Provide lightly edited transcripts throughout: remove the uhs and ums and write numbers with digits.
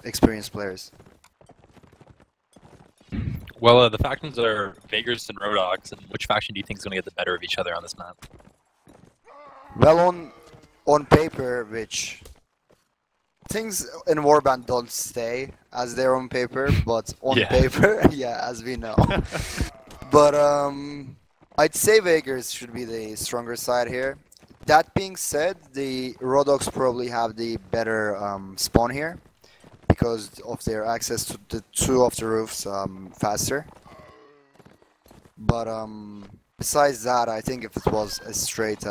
experienced players. Well, the factions are Vegas and Rodox, and which faction do you think is going to get the better of each other on this map? Well, on paper, which things in Warband don't stay as they're on paper, but on Yeah. paper, yeah, as we know. But I'd say Vegas should be the stronger side here. That being said, the Rodox probably have the better spawn here because of their access to the two of the roofs faster. But besides that, I think if it was a straight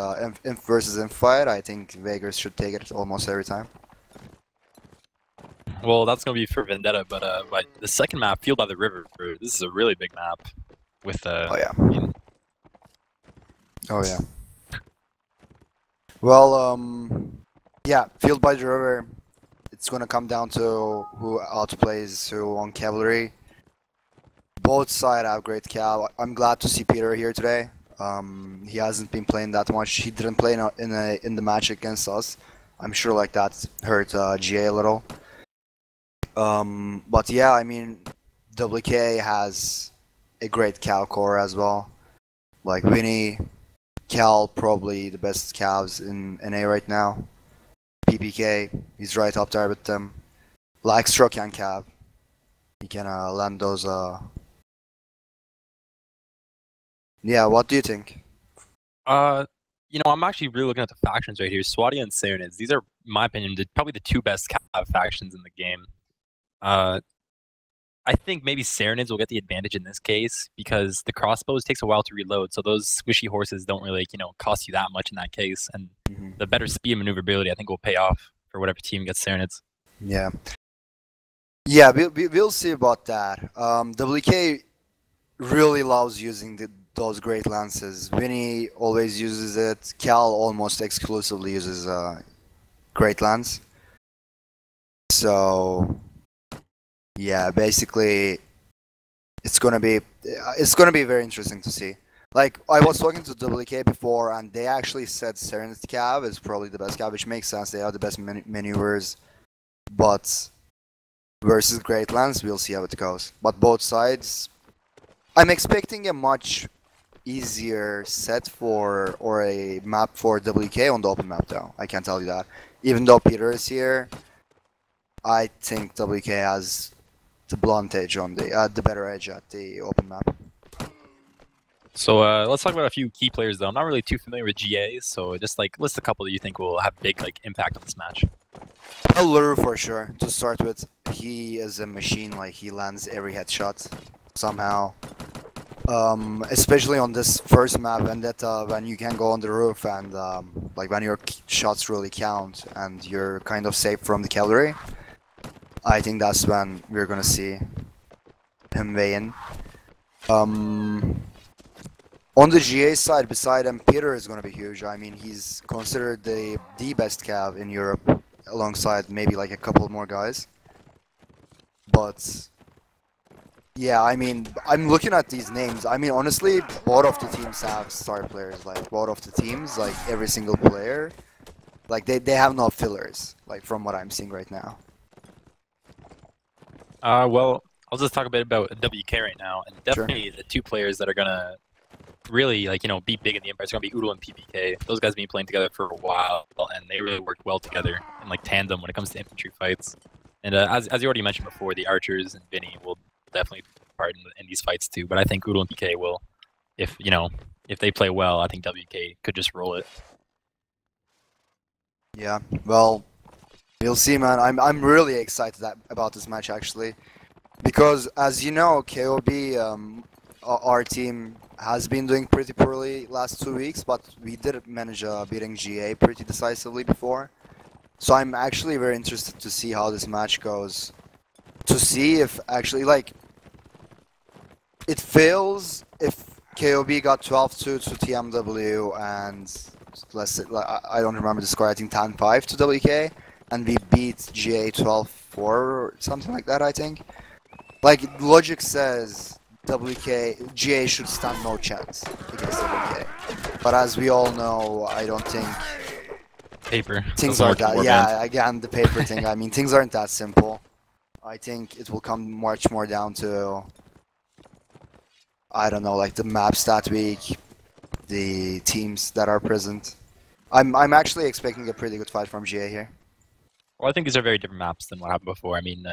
inf versus inf fight, I think Vegas should take it almost every time. Well, that's going to be for Vendetta, but the second map, Field by the River, this is a really big map with Oh yeah. I mean, Oh yeah. Well, yeah, Field by the River. It's gonna come down to who outplays who on cavalry. Both sides have great cal. I'm glad to see Peter here today. He hasn't been playing that much. He didn't play in the match against us. I'm sure like that hurt GA a little. But yeah, I mean, WK has a great cal core as well. Like Winnie, Cal probably the best calves in NA right now. PPK, he's right up there with them. Like Stroke and Cav, he can land those. Yeah, what do you think? you know, I'm actually really looking at the factions right here. Swadia and Saranids. These are, in my opinion, probably the two best Cav factions in the game. I think maybe Saranids will get the advantage in this case because the crossbows takes a while to reload, so those squishy horses don't really, you know, cost you that much in that case. And the better speed and maneuverability, I think, will pay off for whatever team gets Saranids. Yeah. Yeah, we'll see about that. WK really loves using those great lances. Vinny always uses it. Cal almost exclusively uses great lance. So yeah, basically, it's gonna be very interesting to see. Like I was talking to WK before, and they actually said Serenity Cav is probably the best Cav, which makes sense. They are the best maneuvers, but versus Great Lance, we'll see how it goes. But both sides, I'm expecting a much easier set for or a map for WK on the open map, though. I can tell you that. Even though Peter is here, I think WK has the blunt edge on the better edge at the open map. So let's talk about a few key players, though. I'm not really too familiar with GA, so just like list a couple that you think will have big like impact on this match. Lure for sure. To start with, he is a machine. Like he lands every headshot somehow. Especially on this first map, Vendetta, when you can go on the roof and like when your shots really count and you're kind of safe from the cavalry. I think that's when we're gonna see him weigh in. On the GA side, beside him, Peter is gonna be huge. I mean, he's considered the best cav in Europe, alongside maybe like a couple more guys. But yeah, I mean, I'm looking at these names. I mean, honestly, both of the teams have star players. Like both of the teams, like every single player, like they have no fillers. Like from what I'm seeing right now. Well, I'll just talk a bit about WK right now, and definitely the two players that are gonna really, like, you know, be big in the Empire is gonna be Oodle and PPK. Those guys have been playing together for a while, and they really work well together in like tandem when it comes to infantry fights. And as you already mentioned before, the archers and Vinny will definitely take part in these fights too. But I think Oodle and PK will, if they play well, I think WK could just roll it. Yeah, well, we'll see, man. I'm really excited about this match actually, because as you know, KOB, our team has been doing pretty poorly last 2 weeks, but we did manage beating GA pretty decisively before. So I'm actually very interested to see how this match goes. To see if actually, like, it fails if KOB got 12-2 to TMW and let's say, I don't remember the score, I think 10-5 to WK, and we beat GA 12-4 or something like that, I think. Like, logic says GA should stand no chance against WK. But as we all know, I don't think paper. Things Doesn't aren't work in that. Warband. Yeah, again, the paper thing. I mean, things aren't that simple. I think it will come much more down to, I don't know, like the maps that week, the teams that are present. I'm actually expecting a pretty good fight from GA here. Well, I think these are very different maps than what happened before. I mean,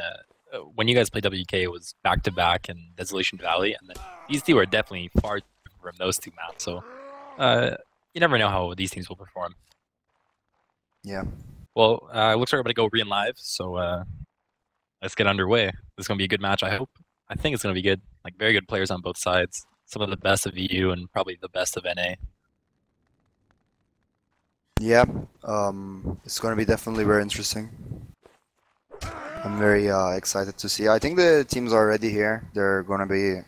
when you guys played WK, it was back-to-back in Desolation Valley, and then these two are definitely far different from those two maps, so you never know how these teams will perform. Yeah. Well, looks like we're going to go re live, so let's get underway. This is going to be a good match, I hope. I think it's going to be good. Like, very good players on both sides. Some of the best of EU and probably the best of NA. Yeah, it's going to be definitely very interesting. I'm very excited to see. I think the teams are already here. They're going to be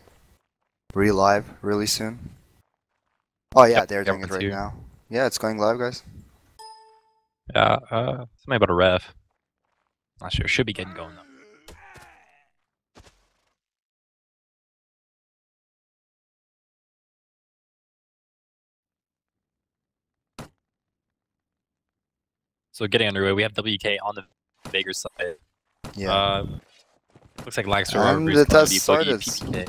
live really soon. Oh yeah, Yep, they're doing it right here. now. Yeah, it's going live, guys. Yeah, something about a ref. Not sure. Should be getting going though. So getting underway, we have WK on the Vegas side. Yeah. Looks like Laxer And is the going to test be started. Boogie PPK.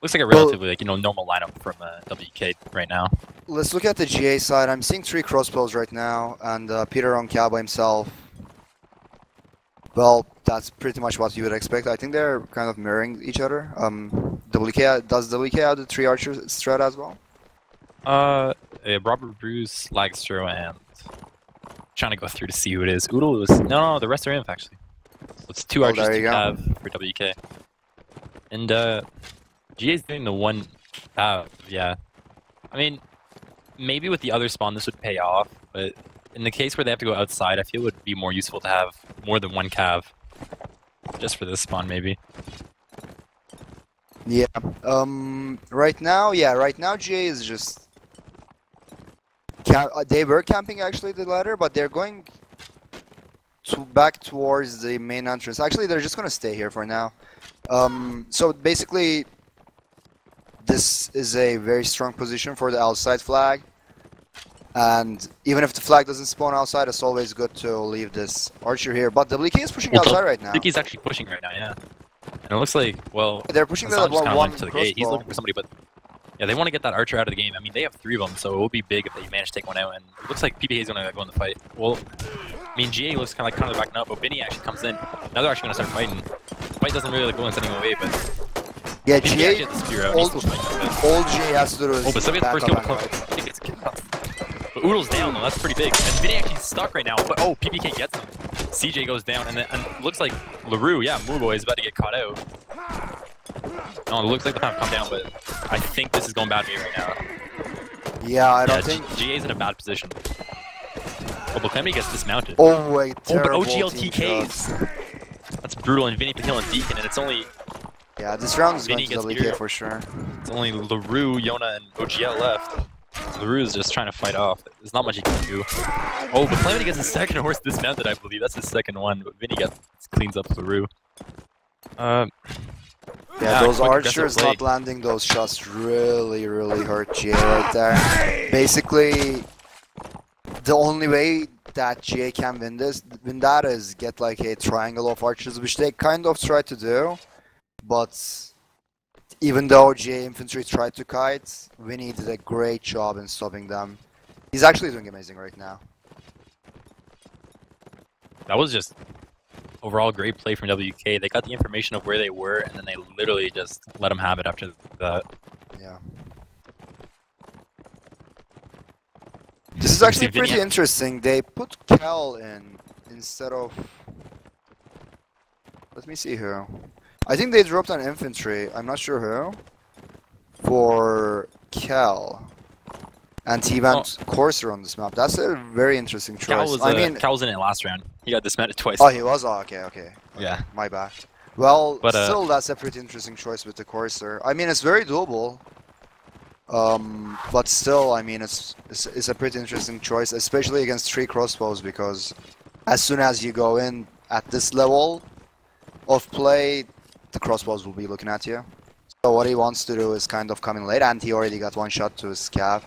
Looks like a relatively normal lineup from WK right now. Let's look at the GA side. I'm seeing 3 crossbows right now, and Peter on cow by himself. Well, that's pretty much what you would expect. I think they're kind of mirroring each other. Does WK have the 3 archer strat as well? Robert Bruce, Lagstro, and trying to go through to see who it is. Oodle is no, the rest are inf actually. So it's 2 archers to have for WK. And GA's doing the 1 yeah. I mean, maybe with the other spawn this would pay off, but in the case where they have to go outside, I feel it would be more useful to have more than 1 cav. Just for this spawn, maybe. Yeah. Right now, GA is just... They were camping actually the ladder, but they're going back towards the main entrance. Actually, they're just gonna stay here for now. So basically, this is a very strong position for the outside flag. And even if the flag doesn't spawn outside, it's always good to leave this archer here. But WK is pushing outside right now. WK's actually pushing right now, yeah. And it looks like, well, they're pushing the one to the gate. He's looking for somebody, but yeah, they want to get that archer out of the game. I mean, they have 3 of them, so it will be big if they manage to take one out. And it looks like PPK is going to go in the fight. Well, I mean, GA looks kind of backing up, but Vinny actually comes in. Now they're actually going to start fighting. The fight doesn't really go in any way, but yeah, GA all GA has to do is but somebody first kill but Oodle's down though, that's pretty big. And Vinny actually stuck right now, but oh, PPK gets him. CJ goes down, and looks like LaRue, yeah, Mooboy is about to get caught out. No, it looks like they'll have to come down, but I think this is going bad for me right now. Yeah, I don't think... GA's in a bad position. Oh, but Clemmy gets dismounted. Oh, wait, but OGL TKs. That's brutal, and Vinny can kill on Deacon, and it's only... Yeah, this round is Vinny going to WK for sure. It's only LaRue, Yona, and OGL left. LaRue is just trying to fight off. There's not much he can do. Oh, but Calamity gets his second horse dismounted, I believe. That's his second one, but Vinny cleans up LaRue. Yeah, those archers not landing those shots really hurt GA right there. Basically, the only way that GA can win that is get like a triangle of archers, which they kind of try to do. But even though GA infantry tried to kite, Vinny did a great job in stopping them. He's actually doing amazing right now. That was just overall great play from WK. They got the information of where they were, and then they literally just let them have it after that. Yeah. This is actually pretty interesting. They put Cal in instead of... Let me see who. I think they dropped an infantry, I'm not sure who, for Cal. And he went Courser on this map. That's a very interesting choice. Cal was in it last round. He got dismounted twice. Oh, he was? Oh, okay. Yeah. My bad. Well, but, still, that's a pretty interesting choice with the Courser. I mean, it's very doable. But still, I mean, it's a pretty interesting choice, especially against 3 crossbows, because as soon as you go in at this level of play, the crossbows will be looking at you. So what he wants to do is kind of come in late, and he already got 1 shot to his cav.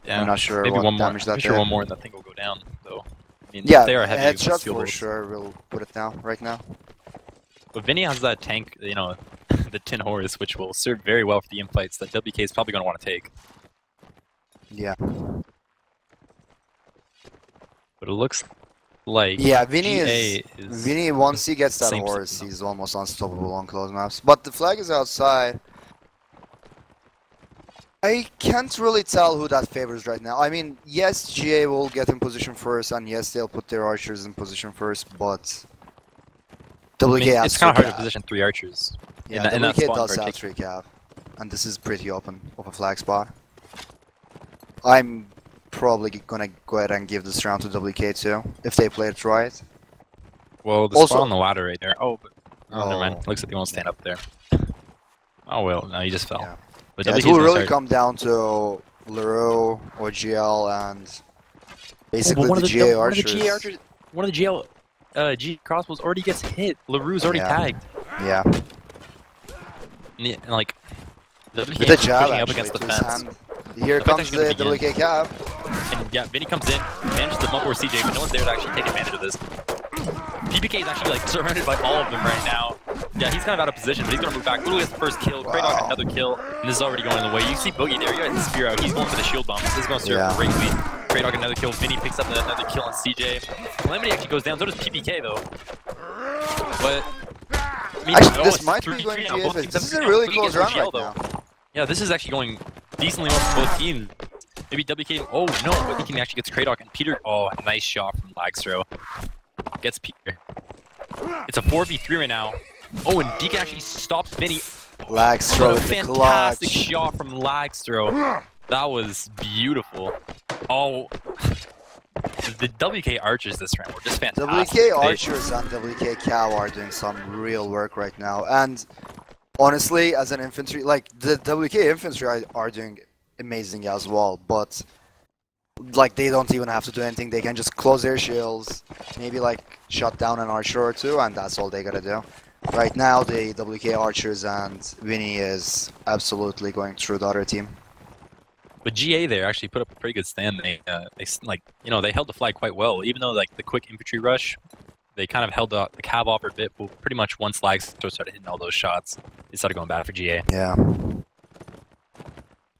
Yeah, I'm not sure maybe what one more. damage that I'm did. sure one more and that thing will go down, though. I mean, Yeah, they are heavy headshot steel for bolts. sure. We'll put it down right now. But Vinny has that tank, you know, the Tin Horse, which will serve very well for the infights that WK is probably going to want to take. Yeah. But it looks like Vinny is Vinny once he gets that same horse, system. he's almost unstoppable on close maps. But the flag is outside. I can't really tell who that favors right now. I mean, yes, GA will get in position first, and yes, they'll put their archers in position first, but WK has it's kind of hard to cap. position 3 archers. Yeah, in that WK spot does in have particular. 3 cap, and this is pretty open of a flag spot. I'm probably gonna go ahead and give this round to WK too, if they play it right. Well, the Also- spot on the ladder right there. Oh, but never Oh. mind. Looks like they won't stand up there. Oh well, no, he just fell. Yeah. But Yeah, it WK's will gonna really start- come down to Leroux or GL and basically one the of GA one archers. of the GA archers, one of the GL G crossbows already gets hit. LaRue's already Yeah. tagged. Yeah, And like, WK with the is jab pushing up actually against the to his fence. hand. Here The fight's comes actually the gonna begin. WK cap. And yeah, Vinny comes in, manages to bump over CJ, but no one's there to actually take advantage of this. PPK is actually like surrounded by all of them right now. Yeah, he's kind of out of position, but he's gonna move back. Literally gets the first kill. Kratos Wow. another kill, and this is already going the way. You see Boogie there, you got his spear out. He's going for the shield bomb. This is gonna serve Yeah. greatly. Kratos another kill. Vinny picks up another kill on CJ. Calamity actually goes down. So does PPK though. But I mean, Actually, this it's might be 3-3 going now. GA. Both teams This have is a three really now. Boogie close gets no round GL, right though. now. Yeah, this is actually going decently well for both teams. Maybe WK. Oh no, but he can actually gets Kratos and Peter. Oh, nice shot from Lagstro. Gets Peter. It's a 4v3 right now. Oh, and Deacon actually stops Vinny. Lagstro What a with the fantastic clutch. shot from Lagstro. That was beautiful. Oh, the WK archers this round were just fantastic. WK archers and WK cow are doing some real work right now. And honestly, as an infantry, like the WK infantry are doing amazing as well. But like they don't even have to do anything. They can just close their shields, maybe like shut down an archer or two, and that's all they gotta do. Right now, the WK archers and Vinny is absolutely going through the other team. But GA there actually put up a pretty good stand. They like, you know, they held the flag quite well. Even though like the quick infantry rush, they kind of held the cav off a bit. But pretty much once Lagstro started hitting all those shots, it started going bad for GA. Yeah. And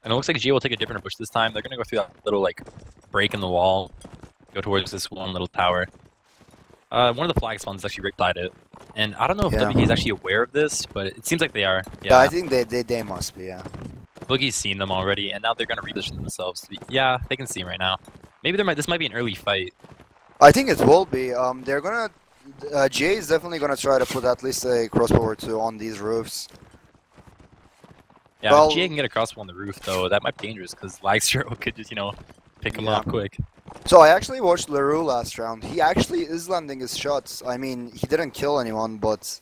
it looks like GA will take a different approach this time. They're gonna go through that little like break in the wall, go towards this one little tower. One of the flag spawns is actually right beside it. And I don't know if Yeah. WK is actually aware of this, but it seems like they are. Yeah, I think they must be, yeah. Boogie's seen them already, and now they're gonna reposition themselves. To be, yeah, they can see him right now. Maybe this might be an early fight. I think it will be. They're gonna... GA is definitely gonna try to put at least a crossbow or two on these roofs. Yeah, Well- if GA can get a crossbow on the roof, though, that might be dangerous, because Lagstro could just, you know, pick him Yeah. off quick. So I actually watched Leroux last round. He actually is landing his shots. I mean, he didn't kill anyone, but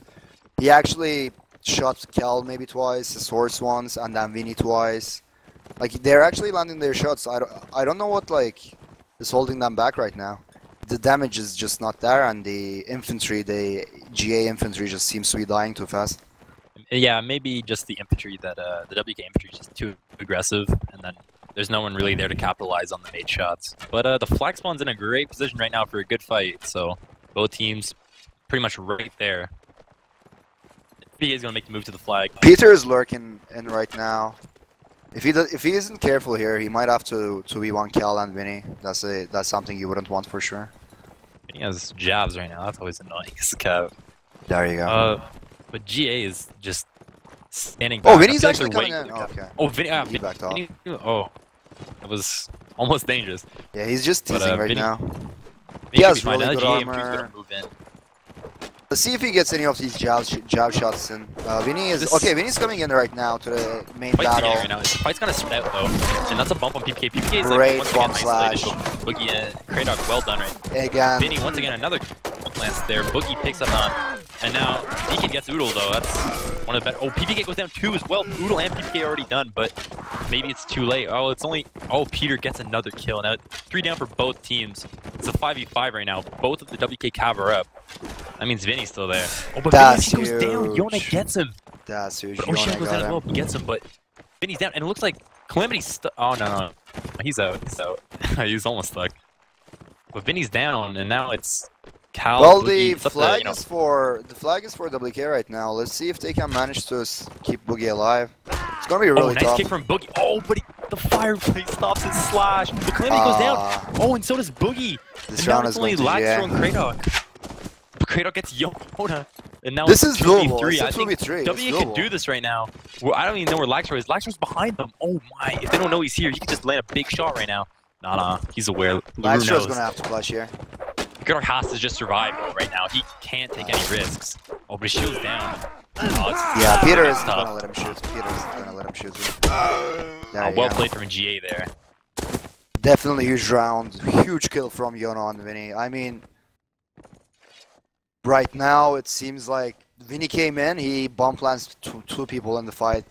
he actually shot Cal maybe twice, his horse once, and then Vinny twice. Like, they're actually landing their shots. I don't know what, like, is holding them back right now. The damage is just not there, and the infantry, the GA infantry just seems to be dying too fast. Yeah, maybe just the infantry that, the WK infantry is just too aggressive, and then there's no one really there to capitalize on the made shots. But the flag spawn's in a great position right now for a good fight, so both teams pretty much right there. PK is going to make the move to the flag. Peter is lurking in right now. If he isn't careful here, he might have to 2v1 Cal and Vinny. That's something you wouldn't want for sure. He has jabs right now, that's always annoying. There you go. But GA is just standing back. Oh, I Vinny's feel like actually they're coming waiting in. for the Okay. Oh, Vinny, He backed off. Vinny, oh, it was almost dangerous. Yeah, he's just But, teasing right Vinny- now. He has should be fine. really Now good GA infantry's armor. gonna move in. Let's see if he gets any of these jab shots in. Vinny is This- okay. Vinny's coming in right now to the main Fight's battle. beginning right now. The fight's gonna spread out though, and that's a bump on PPK. PPK is Great like once again bomb slash. isolated. Boogie and Kratos, well done right. Again, Vinny once again another lance there. Boogie picks up on, and now Deacon gets Oodle though. That's one of the better. Oh, PPK goes down too as well. Oodle and PPK are already done, but maybe it's too late. Oh, it's only. Oh, Peter gets another kill. Now 3 down for both teams. It's a 5v5 right now. Both of the WK Cav are up. That means Vinny's still there. Oh, but That's Vinny goes down. huge. Yona gets him. that's huge. But Ocean Yona goes got down as him. well, but gets him. But Vinny's down, and it looks like Calamity's. Oh no, no. He's out. He's out. He's almost stuck. But Vinny's down, and now it's Cal. Well, Boogie. the flag is for WK right now. Let's see if they can manage to keep Boogie alive. It's gonna be really nice tough. kick from Boogie. Oh, but the fireplace stops his slash. The Calamity goes down. Oh, and so does Boogie. This and round now is it's only going to Laxro and Kratok. Kratok gets Yona. And now this it's is doable. 2v3. It's a I think 2v3. W can do this right now. Well, I don't even know where Laxro is. Laxro's behind them. Oh my! If they don't know he's here, he can just land a big shot right now. Nah, he's aware. Laxro's gonna have to clutch here. Kratok has to just survive right now. He can't take any risks. Oh, but his shield's down. Oh, yeah, Peter isn't tough. gonna let him shoot. Peter isn't gonna let him shoot. Well played from GA there. Definitely huge round. Huge kill from Yona and Vinny. I mean, right now it seems like Vinny came in, he bomb plants two people in the fight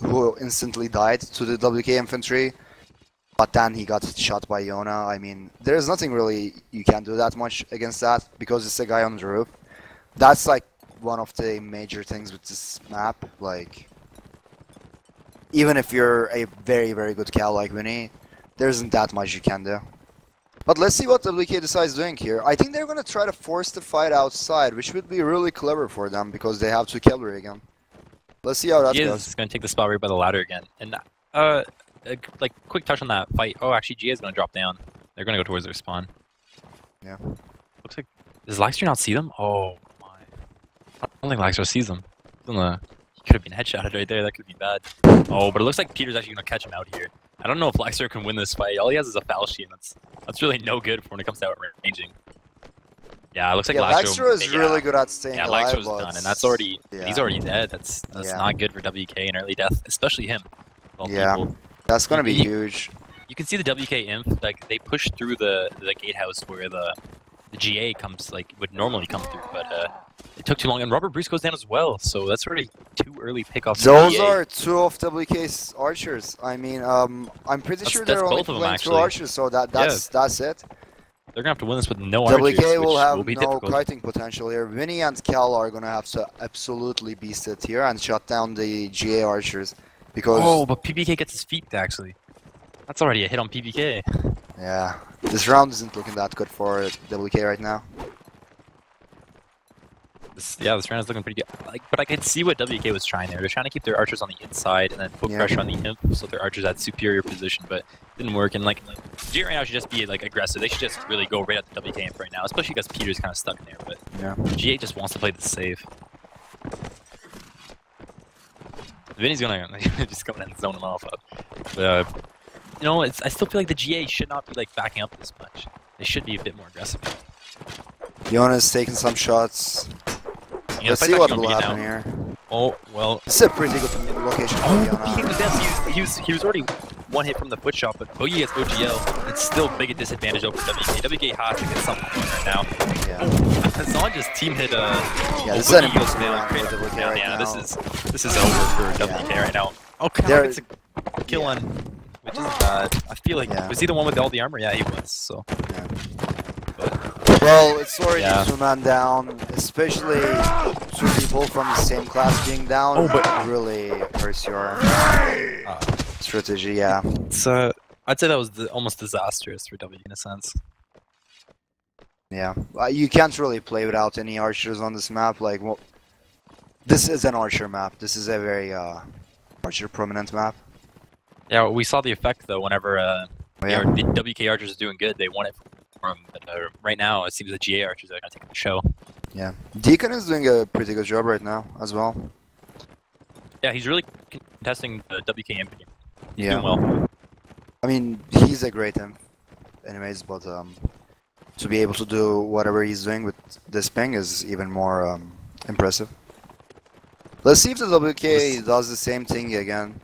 who instantly died to the WK infantry. But then he got shot by Yona. I mean, there's nothing really you can do that much against that because it's a guy on the roof. That's like one of the major things with this map. Like, even if you're a very, very good Cal like Vinny, there isn't that much you can do. But let's see what WK decides doing here. I think they're going to try to force the fight outside, which would be really clever for them because they have 2 cavalry again. Let's see how that goes. He's going to take the spot right by the ladder again. And like quick touch on that fight. Oh, actually, GA is going to drop down. They're going to go towards their spawn. Yeah. Looks like does Laxter not see them? Oh my! I don't think Laxter sees them. He could have been headshotted right there. That could be bad. Oh, but it looks like Peter's actually going to catch him out here. I don't know if Laxter can win this fight. All he has is a foul sheet, and that's really no good for when it comes to outranging. Yeah, it looks like Laxter is really good at staying alive. Yeah, Laxter's done, and that's already he's already dead. That's not good for WK in early death, especially him. People. That's gonna be huge. You can see the WK imp, like they push through the gatehouse where the GA comes, like would normally come through, but it took too long. And Robert Bruce goes down as well, so that's already 2 early pickoffs. Those are 2 of WK's archers. I mean, I'm pretty sure they're only playing 2 archers, so that's it. They're gonna have to win this with no archers, WK will have will be no difficult. kiting potential here. Vinny and Cal are gonna have to absolutely beast it here and shut down the GA archers. Because but PBK gets his feet actually. That's already a hit on PBK. Yeah, this round isn't looking that good for WK right now. This round is looking pretty good. Like, but I could see what WK was trying there. They're trying to keep their archers on the inside and then put pressure on the imp, so their archers had superior position. But it didn't work. And like, GA right now should just be like aggressive. They should just really go right at the WK imp right now, especially because Peter's kind of stuck in there. But GA just wants to play this safe. Vinny's gonna just come in and zone him off. But, you know, I still feel like the GA should not be like backing up this much. They should be a bit more aggressive. Yona's taking some shots. Let's see what will happen here. Oh well. This is a pretty good location for Yona. He was already 1 hit from the foot shot, but Boogie gets OGL. It's still big a disadvantage over WK. WK has to get something going right now. Yeah. Zon just team hit this is an Boogie goes down. right Yeah, now. this is over for WK right now. Oh, Kratok gets a kill on, which is bad. I feel like was he the one with all the armor? Yeah, he was. So. Well, it's already 2 man down, especially 2 people from the same class being down. Oh, but really hurts your strategy. Yeah. It's I'd say that was almost disastrous for W in a sense. Yeah, you can't really play without any archers on this map. Like, well, this is an archer map. This is a very archer prominent map. Yeah, we saw the effect though. Whenever the WK archers are doing good, they won it from. But right now, it seems the GA archers are gonna take the show. Yeah, Deacon is doing a pretty good job right now as well. Yeah, he's really contesting the WK imp. He's doing well. I mean, he's a great imp, anyways, but to be able to do whatever he's doing with this ping is even more impressive. Let's see if the WK does the same thing again.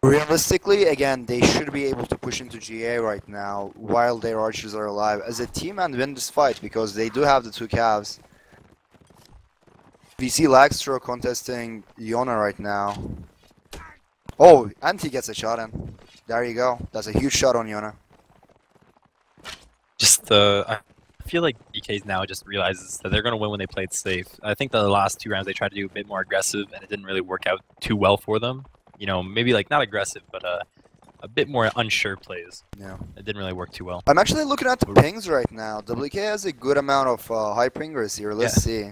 Realistically, again, they should be able to push into GA right now while their archers are alive as a team and win this fight because they do have the 2 calves. We see Laxter contesting Yona right now. Oh, and he gets a shot in. There you go. That's a huge shot on Yona. Just, I feel like DK's now just realizes that they're going to win when they play it safe. I think the last 2 rounds they tried to do a bit more aggressive and it didn't really work out too well for them. You know, maybe like not aggressive, but a bit more unsure plays. Yeah. It didn't really work too well. I'm actually looking at the pings right now. WK has a good amount of high pingers here. Let's see.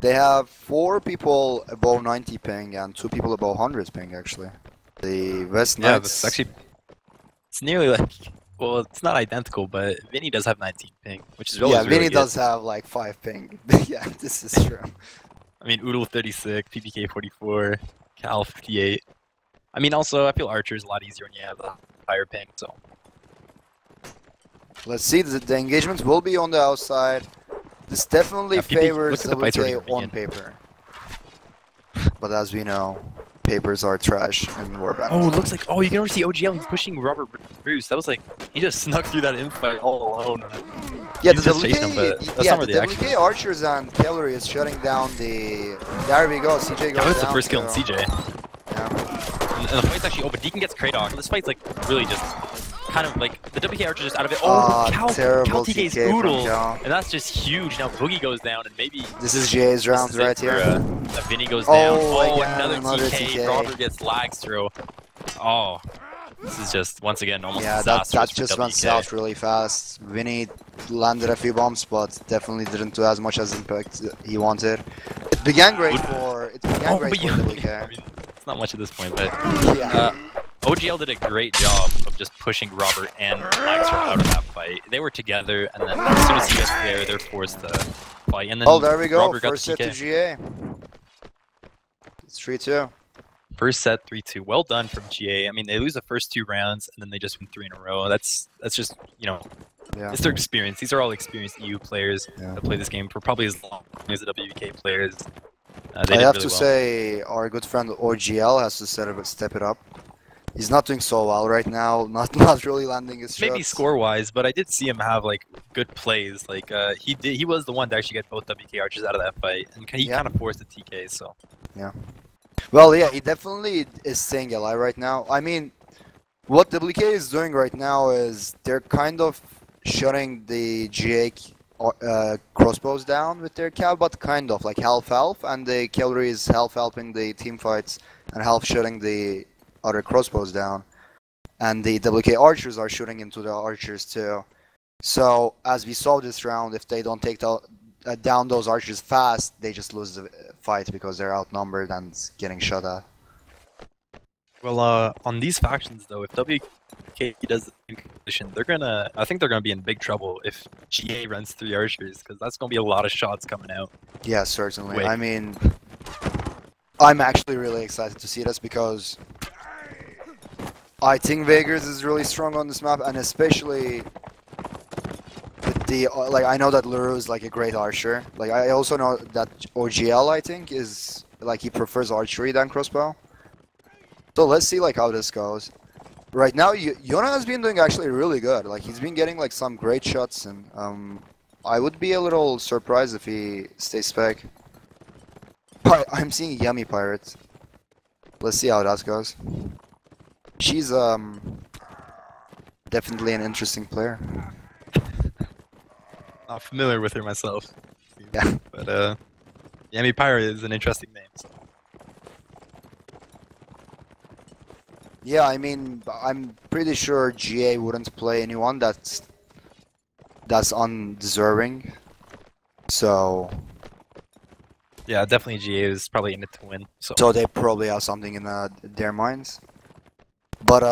They have 4 people above 90 ping and 2 people above 100 ping actually. The West Knights. Yeah, that's actually it's nearly like well, it's not identical, but Vinny does have 19 ping, which is really yeah, Vinny really does have like 5 ping. Yeah, this is true. I mean, Oodle 36, PPK 44, Cal 58. I mean, also I feel Archer is a lot easier when you have a higher ping. So let's see. The engagements will be on the outside. This definitely favors WK on paper. But as we know, papers are trash in Warband. Oh, it looks like you can already see OGL. He's pushing Robert Bruce. That was like he just snuck through that infight all alone. Yeah, the WK Archers and Cavalry is shutting down the. There we go. CJ goes down. That's the first kill on CJ. Yeah. And the fight's actually over. Deacon gets Kratok. This fight's like really just kind of like the WK Archer just out of it. Oh, Cal TK's Oodle, and that's just huge. Now Boogie goes down, and maybe this is Jay's round right here. Vinny goes down. Oh, another TK. Robert gets lags through. Oh, this is just once again almost disastrous. That just went south really fast. Vinny landed a few bombs, but definitely didn't do as much as impact he wanted. It began great for WK. I mean, it's not much at this point, but yeah. OGL did a great job of just pushing Robert and Maxwell out of that fight. They were together, and then as soon as he gets there, they're forced to fight. And then there we go. Robert First set to GA. It's 3-2. First set 3-2. Well done from GA. I mean, they lose the first 2 rounds, and then they just win 3 in a row. That's just, you know, it's their experience. These are all experienced EU players that play this game for probably as long as the WK players. I have to say, our good friend OGL has to step it up. He's not doing so well right now. Not really landing his shots. Maybe score-wise, but I did see him have like good plays. Like he was the one to actually get both WK Archers out of that fight, and he kind of forced the TK. So yeah. Well, yeah, he definitely is staying alive right now. I mean, what WK is doing right now is they're kind of shutting the GA crossbows down with their cav, but kind of like half, and the cavalry is half helping the team fights and half shutting the other crossbows down, and the WK Archers are shooting into the Archers too. So as we saw this round, if they don't take down those Archers fast, they just lose the fight because they're outnumbered and getting shot at. Well, on these factions though, if WK does the condition, I think they're gonna be in big trouble if GA runs 3 Archers, because that's gonna be a lot of shots coming out. Yeah, certainly. I mean, I'm actually really excited to see this because I think Vegas is really strong on this map, and especially with the I know that Leroux is like a great archer. Like I also know that OGL I think is like he prefers archery than crossbow. So let's see like how this goes. Right now, Yona has been doing actually really good. Like he's been getting like some great shots, and I would be a little surprised if he stays spec. I'm seeing Yummy Pirates. Let's see how that goes. She's definitely an interesting player. I'm familiar with her myself. Yeah. But Yummy Pirate is an interesting name. So. Yeah, I mean, I'm pretty sure GA wouldn't play anyone that's undeserving. So. Yeah, definitely GA is probably in it to win. So they probably have something in their minds. But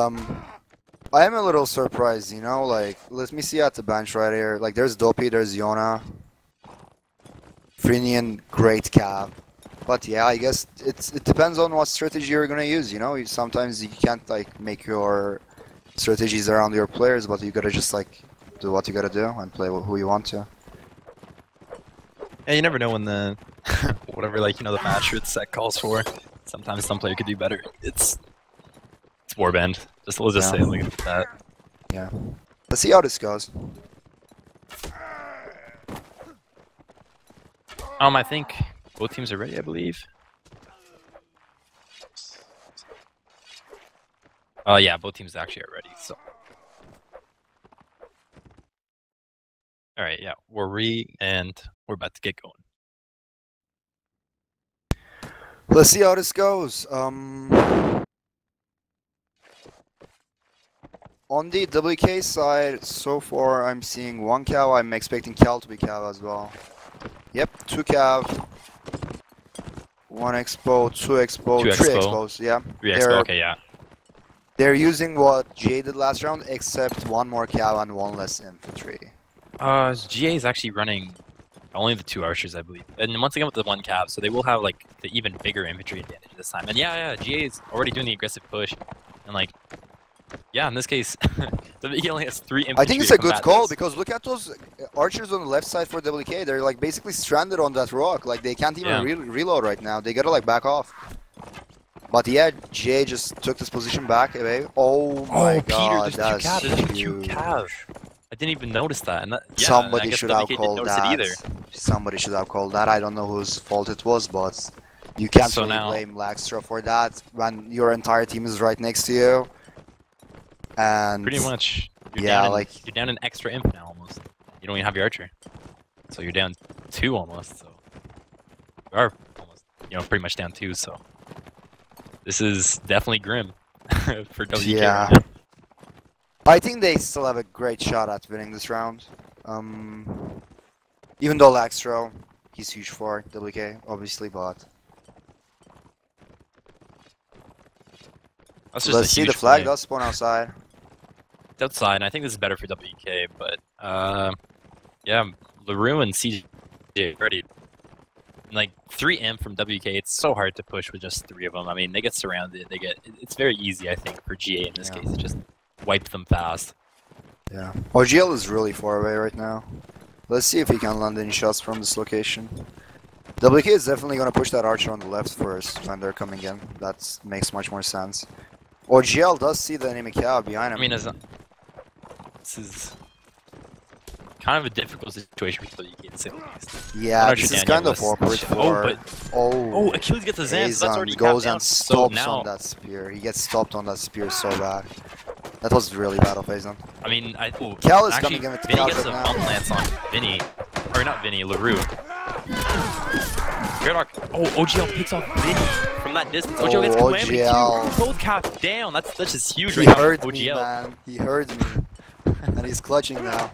I am a little surprised, you know, like let me see at the bench right here. Like there's Dopey, there's Yona, Frenian, great cap. But yeah, I guess it depends on what strategy you're gonna use, you know. Sometimes you can't like make your strategies around your players, but you gotta just like do what you gotta do and play who you want to. Yeah, you never know when the whatever the match or the set calls for. Sometimes some player could do better. It's Warband. Let's just say it like that. Yeah. Let's see how this goes. I think both teams are ready, I believe. Yeah, both teams actually are ready, so. Alright, yeah, and we're about to get going. Let's see how this goes. On the WK side, so far I'm seeing 1 cow. I'm expecting Cal to be cow as well. Yep, 2 cav, 1 expo, 2 expo, 2 3 expo. expos. Yeah. 3 expo, okay, yeah. They're using what GA did last round, except 1 more cow and 1 less infantry. GA is actually running only the 2 archers, I believe. And once again with the 1 cav, so they will have like the even bigger infantry advantage this time. And yeah, GA is already doing the aggressive push. And like, yeah, in this case, WK only has 3 infantry. I think it's a good call because look at those archers on the left side for WK. They're like basically stranded on that rock. Like they can't even reload right now. They gotta like back off. But yeah, GA just took this position back away. Oh my god, Peter, that's there's 2 huge. cav. I didn't even notice that. And that, yeah, Somebody should have WK called didn't notice it that. either. Somebody should have called that. I don't know whose fault it was, but you can't So really now- blame Laxtra for that when your entire team is right next to you. And Pretty much. You're yeah, down like you're down an extra imp now almost. You don't even have your archer. So you're down 2 almost, so you are almost, pretty much down 2, so this is definitely grim for WK Yeah. right now. I think they still have a great shot at winning this round. Even though Laxtra, he's huge for WK, obviously, but That's just let's a see, the huge flag play. does spawn outside. It's outside, and I think this is better for WK, but yeah, LaRue and CJ ready. Like 3 imp from WK, it's so hard to push with just 3 of them. I mean, they get surrounded. It's very easy, I think, for GA in this case. Just wipe them fast. Yeah. OGL is really far away right now. Let's see if he can land any shots from this location. WK is definitely gonna push that archer on the left first when they're coming in. That makes much more sense. OGL does see the enemy cow behind him. I mean, this is kind of a difficult situation for WK to say the least. yeah, this is kind of awkward for... Oh, Achilles gets a Zan, so that's already goes down. and So stops now, on that spear. He gets stopped on that spear so bad. That was really bad of Azan. I mean, Cal is actually, coming in with Vinny Cal gets a now. bump lance on Vinny, or not Vinny, LaRue. Oh, OGL picks off Vinny from that distance. OGL gets Calamity OGL. too. Both cap down. That's just huge He right now. heard OGL. me, man. He heard me. And he's clutching now.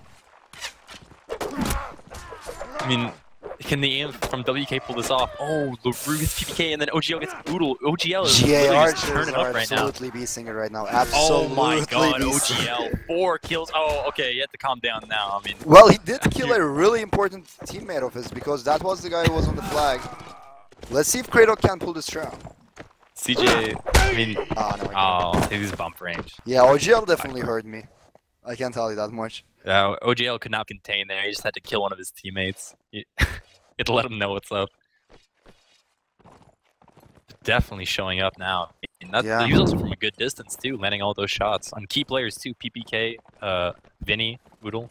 I mean, can the aim from WK pull this off? Oh, LaRue gets PPK, and then OGL gets Oodle. OGL is GA literally just archers turning are up right now. absolutely beasting it right now. Oh Absolutely my god, beasting it. OGL. 4 kills. Oh, okay, you have to calm down now. I mean, Well, he did kill a really important teammate of his because that was the guy who was on the flag. Let's see if Kratos can pull this round. CJ, I mean, no, he's bump range. yeah, OGL definitely heard me. I can't tell you that much. OGL could not contain there. He just had to kill one of his teammates. He had to let him know what's up. Definitely showing up now. And he was also from a good distance too, landing all those shots on key players too. PPK, Vinny, Oodle,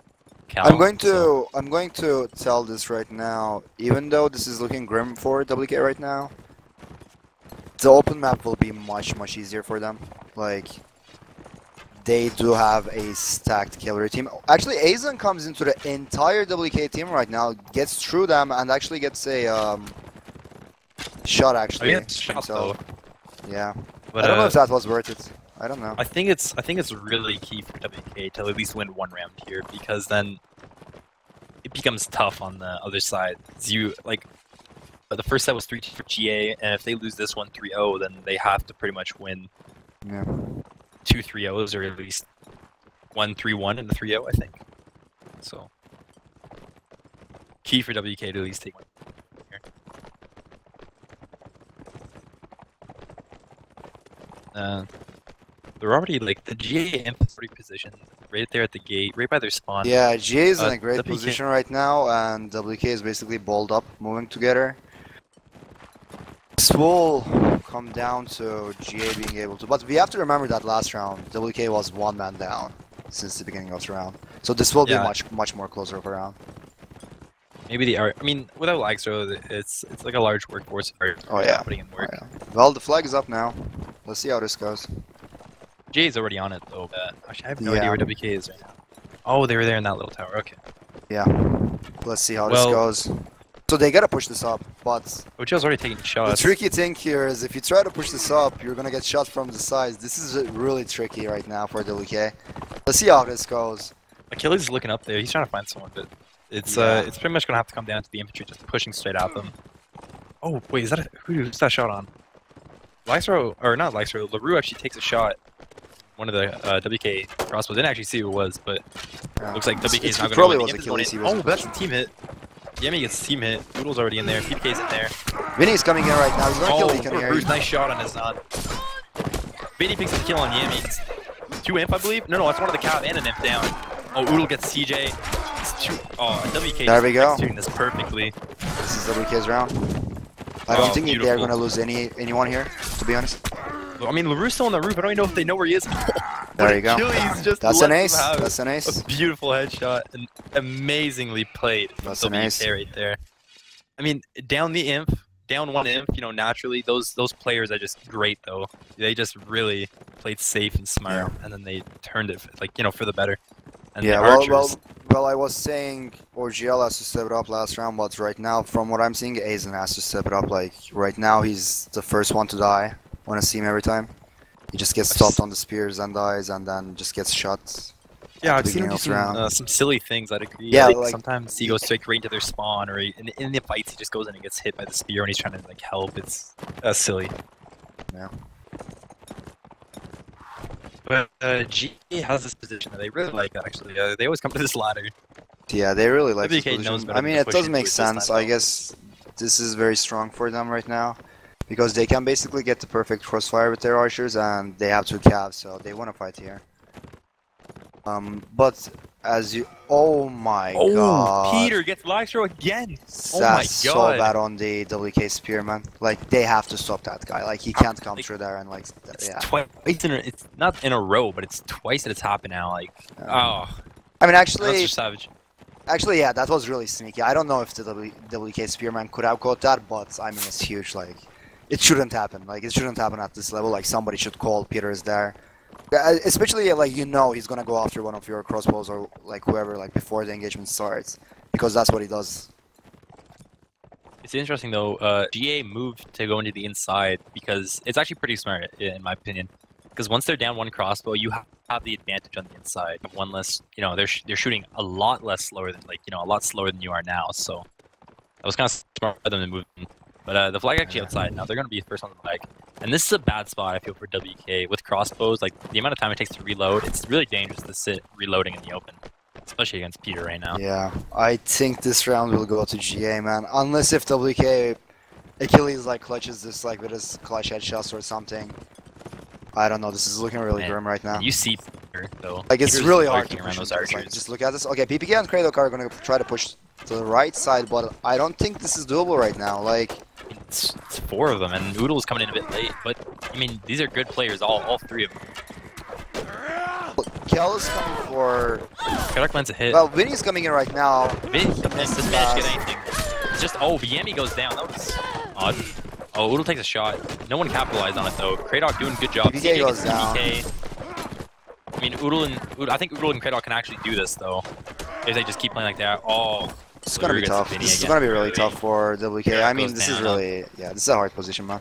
Cal. I'm going to tell this right now. Even though this is looking grim for WK right now, the open map will be much easier for them. Like, they do have a stacked cavalry team. Actually, Azan comes into the entire WK team right now, gets through them, and actually gets a shot. Actually, shot though. Yeah, But, I don't know if that was worth it. I don't know. I think it's really key for WK to at least win 1 round here, because then it becomes tough on the other side. The first set was 3-2 for GA, and if they lose this one 3-0, then they have to pretty much win 2 3-0s, or at least 1 3-1 and the 3-0, I think. So key for WK to at least take 1 here. They're already the GA imp is already positioned right there at the gate, right by their spawn. Yeah, GA is in a great WK position right now, and WK is basically balled up, moving together. This will come down to GA being able to, but we have to remember that last round, WK was 1 man down since the beginning of the round. So this will be much more closer of a round. Maybe I mean, without Laxtra, it's like a large workforce. Putting in work. Well, the flag is up now. Let's see how this goes. GA is already on it though, but actually I have no idea where WK is right now. Oh, they were there in that little tower. Okay. Yeah. Let's see how this goes. So they gotta push this up, but OGL's already taking shots. The tricky thing here is if you try to push this up, you're gonna get shot from the sides. This is really tricky right now for WK. Let's see how this goes. Achilles is looking up there. He's trying to find someone, but it's pretty much gonna have to come down to the infantry just pushing straight at them. Oh wait, is that who's that shot on? Lyxro, or not Lyxro, LaRue actually takes a shot. One of the WK crossbows. Didn't actually see who it was, but looks like WK is not going to probably was Achilles. Oh, that's a team hit. Yemi gets team hit. Oodle's already in there. PPK's in there. Vinny's coming in right now. He's going to kill Bruce, nice shot on his nod. Vinny picks up the kill on Yemi. It's 2 imp, I believe. No, it's one of the cav and an imp down. Oh, Oodle gets CJ. It's 2. Oh, WK there we go. executing this perfectly. This is WK's round. I don't think they're going to lose anyone here, to be honest. I mean, LaRue's still on the roof. I don't even know if they know where he is. There you go. Just That's an ace. That's an ace. A beautiful headshot and amazingly played. That's an ace right there. I mean, down the imp, down one imp. You know, naturally, those players are just great though. They just really played safe and smart, and then they turned it for the better. And yeah. Well, I was saying OGL has to step it up last round, but right now, from what I'm seeing, Aizen has to step it up. Like right now, he's the first one to die. Want to see him every time. He just gets stopped on the spears and dies, and then just gets shot. Yeah, I've seen him do some silly things. I'd agree. Yeah, like sometimes he goes straight into their spawn, or in the fights he just goes in and gets hit by the spear when he's trying to help. It's silly. Yeah. But GA has this position that they really like. Actually, they always come to this ladder. Yeah, they really like this WK position. I mean, it does make sense. I guess this is very strong for them right now. Because they can basically get the perfect crossfire with their archers, and they have 2 calves, so they want to fight here. But as you, oh my god! Peter gets Lyxro again. Oh my god! So bad on the WK spearman. Like they have to stop that guy. Like he can't come through there and yeah. It's not in a row, but it's twice that it's happened now. Like I mean, actually, that's just savage. Actually, yeah, that was really sneaky. I don't know if the WK spearman could have caught that, but I mean, it's huge. Like. It shouldn't happen. Like it shouldn't happen at this level. Like somebody should call Peter is there, especially like he's gonna go after one of your crossbows or like whoever like before the engagement starts because that's what he does. It's interesting though. GA moved to go into the inside because it's actually pretty smart in my opinion. Because once they're down 1 crossbow, you have the advantage on the inside. One less, they're shooting a lot less slower than a lot slower than you are now. So that was kind of smart for them to move in. But the flag actually outside now. They're going to be first on the flag. And this is a bad spot, I feel, for WK. With crossbows, like, the amount of time it takes to reload, it's really dangerous to sit reloading in the open. Especially against Peter right now. Yeah, I think this round will go to GA, man. Unless if WK Achilles, like, clutches this, like, with his clutch headshots or something. I don't know, this is looking really grim right now. You see Peter, though. Like, it's Peter's really hard to around push those archers. archers. Like, just look at this. Okay, PPK and Kratok are going to try to push to the right side, but I don't think this is doable right now. Like... It's 4 of them, and Oodle's coming in a bit late, but, I mean, these are good players, all 3 of them. Kel is coming for... Kratok lands a hit. Well, Vinny's coming in right now. Vinny doesn't manage to get anything. It's just, Yemi goes down. That was odd. Oh, Oodle takes a shot. No one capitalized on it, though. Kratok doing a good job. PPK goes down. I mean, I think Oodle and Kratok can actually do this, though. If they just keep playing like that. Oh... It's gonna be tough. This is gonna be really tough for WK. I mean, this is really, this is a hard position, man.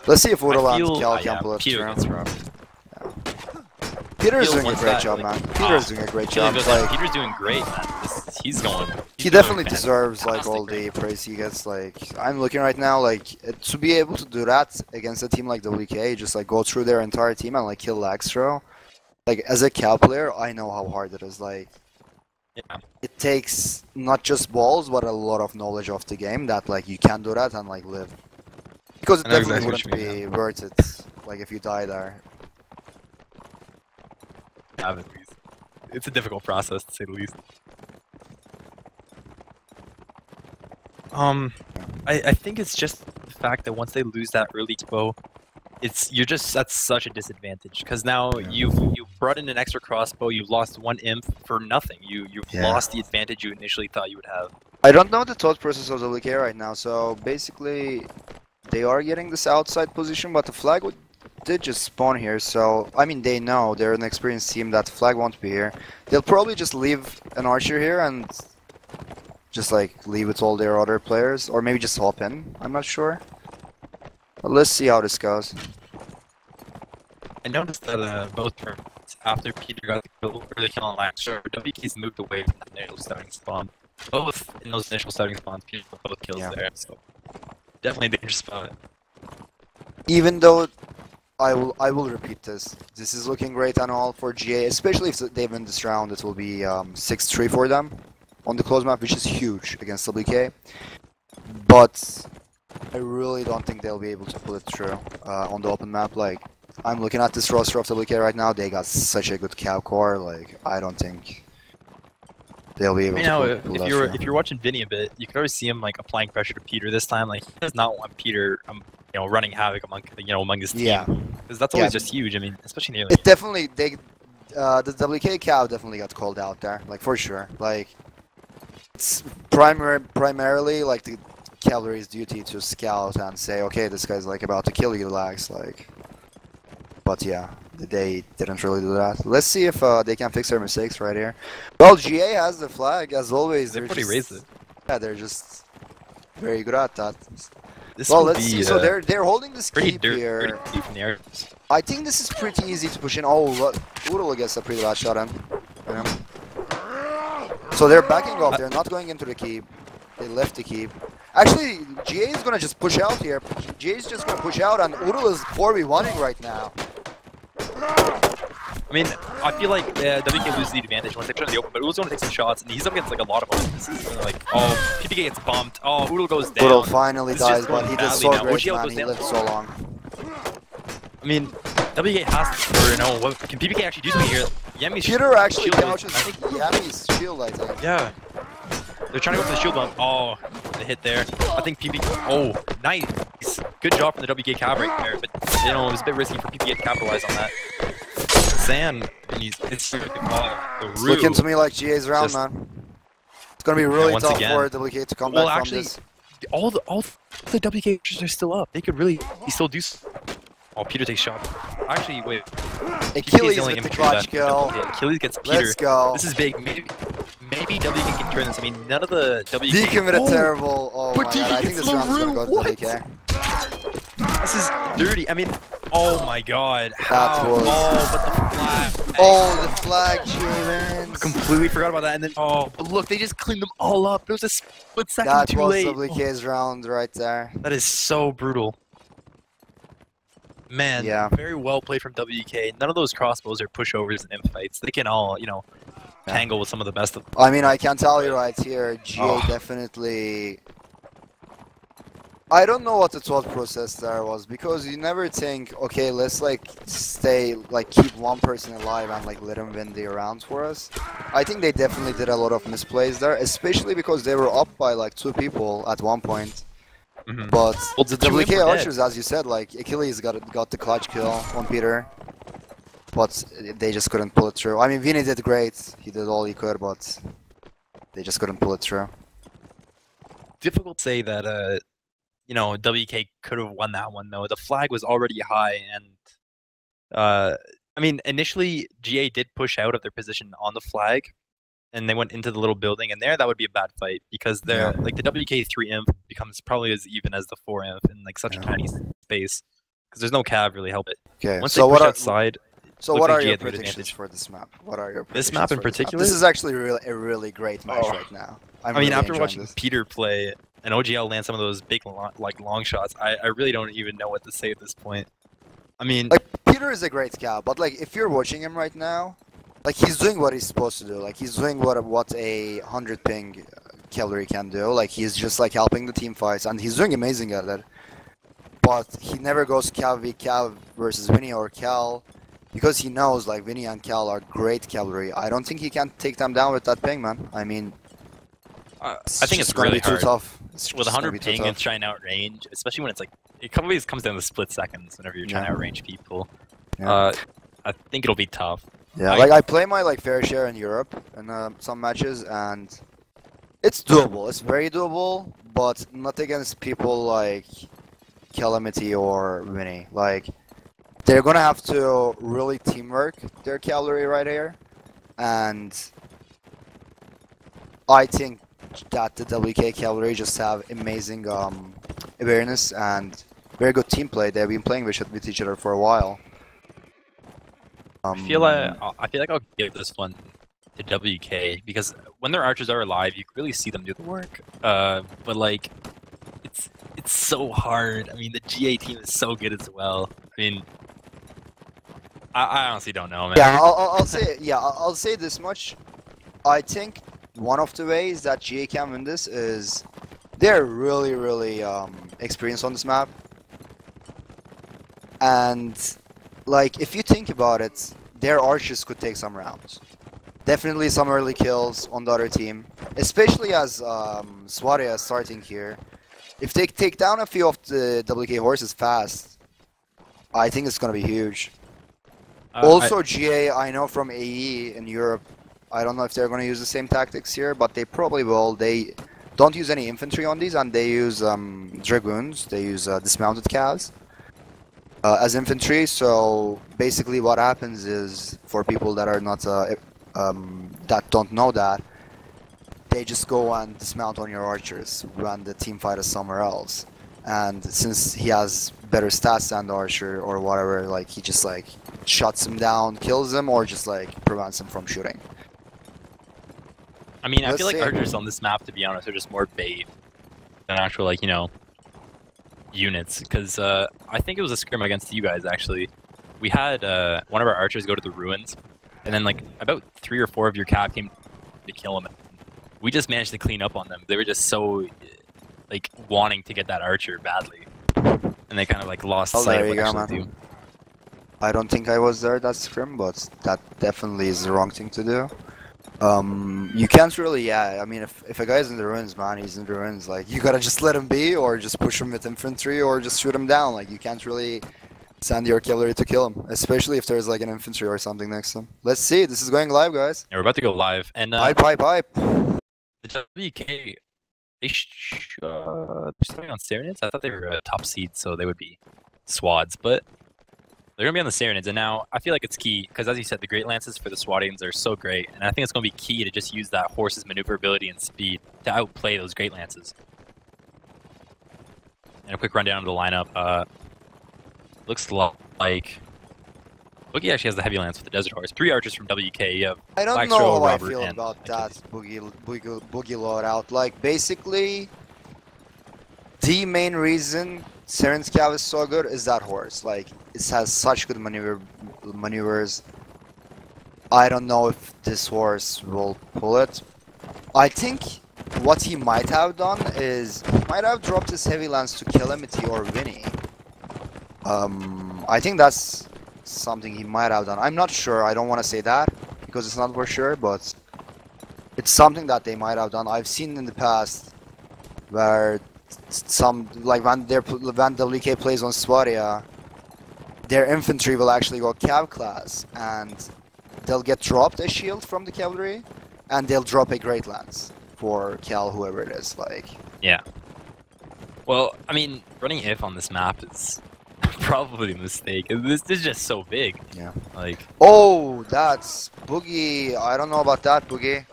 Let's see if Oodle and Kel can pull it through. Peter's doing a great job, man. Peter's doing a great job. Like, Peter's doing great, man. He's going. He definitely deserves like all the praise he gets. Like, I'm looking right now, like to be able to do that against a team like WK, just like go through their entire team and like kill Lyxro. Like, as a Cal player, I know how hard it is. Like. Yeah. It takes not just balls, but a lot of knowledge of the game that like you can do that and like live. Because it definitely wouldn't be worth it, like if you die there. It's a difficult process to say the least. I think it's just the fact that once they lose that early bow, you're just at such a disadvantage because now you've brought in an extra crossbow, you've lost 1 imp for nothing. You've lost the advantage you initially thought you would have. I don't know the thought process of WK right now, so basically they are getting this outside position, but the flag did just spawn here, so I mean they know, they're an experienced team that the flag won't be here. They'll probably just leave an archer here and just like leave with all their other players, or maybe just hop in, I'm not sure. But let's see how this goes. I noticed that both turns after Peter got the kill, or the kill on last shot, WK's moved away from that initial starting spawn. Both in those initial starting spawns, Peter got both kills there, so definitely a dangerous spot. Even though I will repeat this. This is looking great and all for GA, especially if they win this round. It will be 6-3 for them on the close map, which is huge against WK. But I really don't think they'll be able to pull it through on the open map. Like, I'm looking at this roster of WK right now. They got such a good cow core. Like, I don't think they'll be able to pull that through. If you're watching Vinny a bit, you can already see him like applying pressure to Peter this time. Like, he does not want Peter, you know, running havoc among his team. Yeah, because that's always just huge. I mean, especially in the early it definitely the WK cow definitely got called out there. Like, for sure. Like, it's primarily like the cavalry's duty to scout and say, okay, this guy's like about to kill you, lags. Like, but yeah, they didn't really do that. Let's see if they can fix their mistakes right here. Well, GA has the flag as always. They pretty raised it. Yeah, they're just very good at that. This well, let's see. So they're holding this keep here. Pretty deep from the air. I think this is pretty easy to push in. Oh, look, Udal gets a pretty bad shot on. So they're backing off. They're not going into the keep. They left the keep. Actually, GA is gonna just push out here. GA is just gonna push out, and Udal is 4v1ing right now. I mean, I feel like WK loses the advantage once they put in the open, but Udal's gonna take some shots, and he's up against like a lot of them. This is like, oh, PPK gets bumped. Oh, Udal goes down. Udal finally dies, but he did so great, man. He lived so long. I mean, WK has to, you know, what can PPK actually do something here? Yami's Peter actually couches Yami's shield, I think. Yeah. They're trying to go for the shield bump. Oh, the hit there. I think PPK. Oh, nice. Good job from the WK Cav right there, but you know, it was a bit risky for PPK to capitalize on that. Zan, it's looking to me like GA's round, man. It's gonna be really tough for WK to come back from this. All the WK are still up. They could really still do. Oh, Peter takes shot. Actually, wait. Achilles with the clutch kill. Achilles gets Peter. Let's go. This is big. Maybe WK can turn this. I mean, none of the WK. Deacon with a terrible. Oh my god, I think this round's gonna go to WK. This is dirty. I mean, oh my god. That was. Oh, but the flag. Oh, the flag came in. Completely forgot about that. And then, oh, but look, they just cleaned them all up. It was a split second too late. That was WK's round right there. That is so brutal. Man, yeah. Very well played from WK. None of those crossbows are pushovers in fights. They can all, you know, tangle with some of the best of them. I mean, I can tell you right here, GA definitely... I don't know what the thought process there was, because you never think, okay, let's like stay, like keep one person alive and like let him win the rounds for us. I think they definitely did a lot of misplays there, especially because they were up by like 2 people at one point. But the WK archers, as you said, like Achilles got the clutch kill on Peter, but they just couldn't pull it through. I mean, Vinny did great; he did all he could, but they just couldn't pull it through. Difficult to say that you know, WK could have won that one though. The flag was already high, and I mean, initially GA did push out of their position on the flag, and they went into the little building, and that would be a bad fight, because they're like the WK3 imp becomes probably as even as the 4 imp in like such a tiny space, because there's no cav really help it. Okay, once so they push outside. So what are your predictions for this map? What are your predictions? This map in particular? This is actually a really great match right now. I mean, after watching Peter play and OGL land some of those big long shots, I really don't even know what to say at this point. I mean, like, Peter is a great scout, but like if you're watching him right now, like he's doing what he's supposed to do. Like he's doing what a 100 ping cavalry can do. Like he's just like helping the team fights, and he's doing amazing at it. But he never goes Cav v Cav versus Vinny or Cal, because he knows like Vinny and Cal are great cavalry. I don't think he can take them down with that ping, man. I mean, I think it's really too tough. With 100 ping and trying to outrange, especially when it's like, it always comes down to split seconds whenever you're trying to outrange people. I think it'll be tough. Yeah, like I play my like fair share in Europe in some matches, and it's doable. It's very doable, but not against people like Calamity or Vinny. Like, they're gonna have to really teamwork their cavalry right here, and I think that the WK cavalry just have amazing awareness and very good team play. They've been playing with each other for a while. I feel like I'll give this one to WK because when their archers are alive, you can really see them do the work. But like, it's so hard. I mean, the GA team is so good as well. I mean, I honestly don't know, man. Yeah, I'll say this much. I think one of the ways that GA can win this is they're really experienced on this map, and like if you think about it, their archers could take some rounds. Definitely some early kills on the other team, especially as Swaria is starting here. If they take down a few of the WK horses fast, I think it's gonna be huge. Also, GA, I know from AE in Europe, I don't know if they're gonna use the same tactics here, but they probably will. They don't use any infantry on these, and they use dragoons. They use dismounted calves as infantry. So basically, what happens is, for people that are not that don't know that, they just go and dismount on your archers when the team fight is somewhere else. And since he has better stats than the archer or whatever, like he just like shuts him down, kills him, or just like prevents him from shooting. I mean, I feel like archers on this map, to be honest, are just more bait than actual, like, you know, units. Because I think it was a scrim against you guys, actually. We had one of our archers go to the ruins, and then like about 3 or 4 of your cav came to kill him. We just managed to clean up on them. They were just so like wanting to get that archer badly, and they kind of like lost sight of what actually do. I don't think I was there that scrim, but that definitely is the wrong thing to do. You can't really, yeah, I mean, if a guy's in the ruins, man, he's in the ruins. Like, you gotta just let him be, or just push him with infantry, or just shoot him down. Like, you can't really send your cavalry to kill him, especially if there's like an infantry or something next to him. Let's see, this is going live, guys. Yeah, we're about to go live, and pipe. The WK, they're starting on Serenids? I thought they were a top seed, so they would be Swads, but they're going to be on the Serenids, and now I feel like it's key, because as you said, the Great Lances for the Swadians are so great, and I think it's going to be key to just use that horse's maneuverability and speed to outplay those Great Lances. And a quick rundown of the lineup. Looks like Boogie actually has the heavy lance with the Desert Horse. 3 archers from WK. You have I don't Black know Stroll, how Robert, I feel about that Boogie loadout. Like, basically, the main reason Seren's Cav is so good is that horse. Like, it has such good maneuvers. I don't know if this horse will pull it. I think what he might have done is he might have dropped his heavy lance to Calamity or Winnie. I think that's something he might have done. I'm not sure. I don't want to say that because it's not for sure, but it's something that they might have done. I've seen in the past where some, like when WK plays on Swaria, their infantry will actually go cav class and they'll get dropped a shield from the cavalry and they'll drop a great lance for Cal, whoever it is. Like, yeah. Well, I mean, running if on this map is probably a mistake. This is just so big. Yeah. Like. Oh, that's Boogie. I don't know about that, Boogie.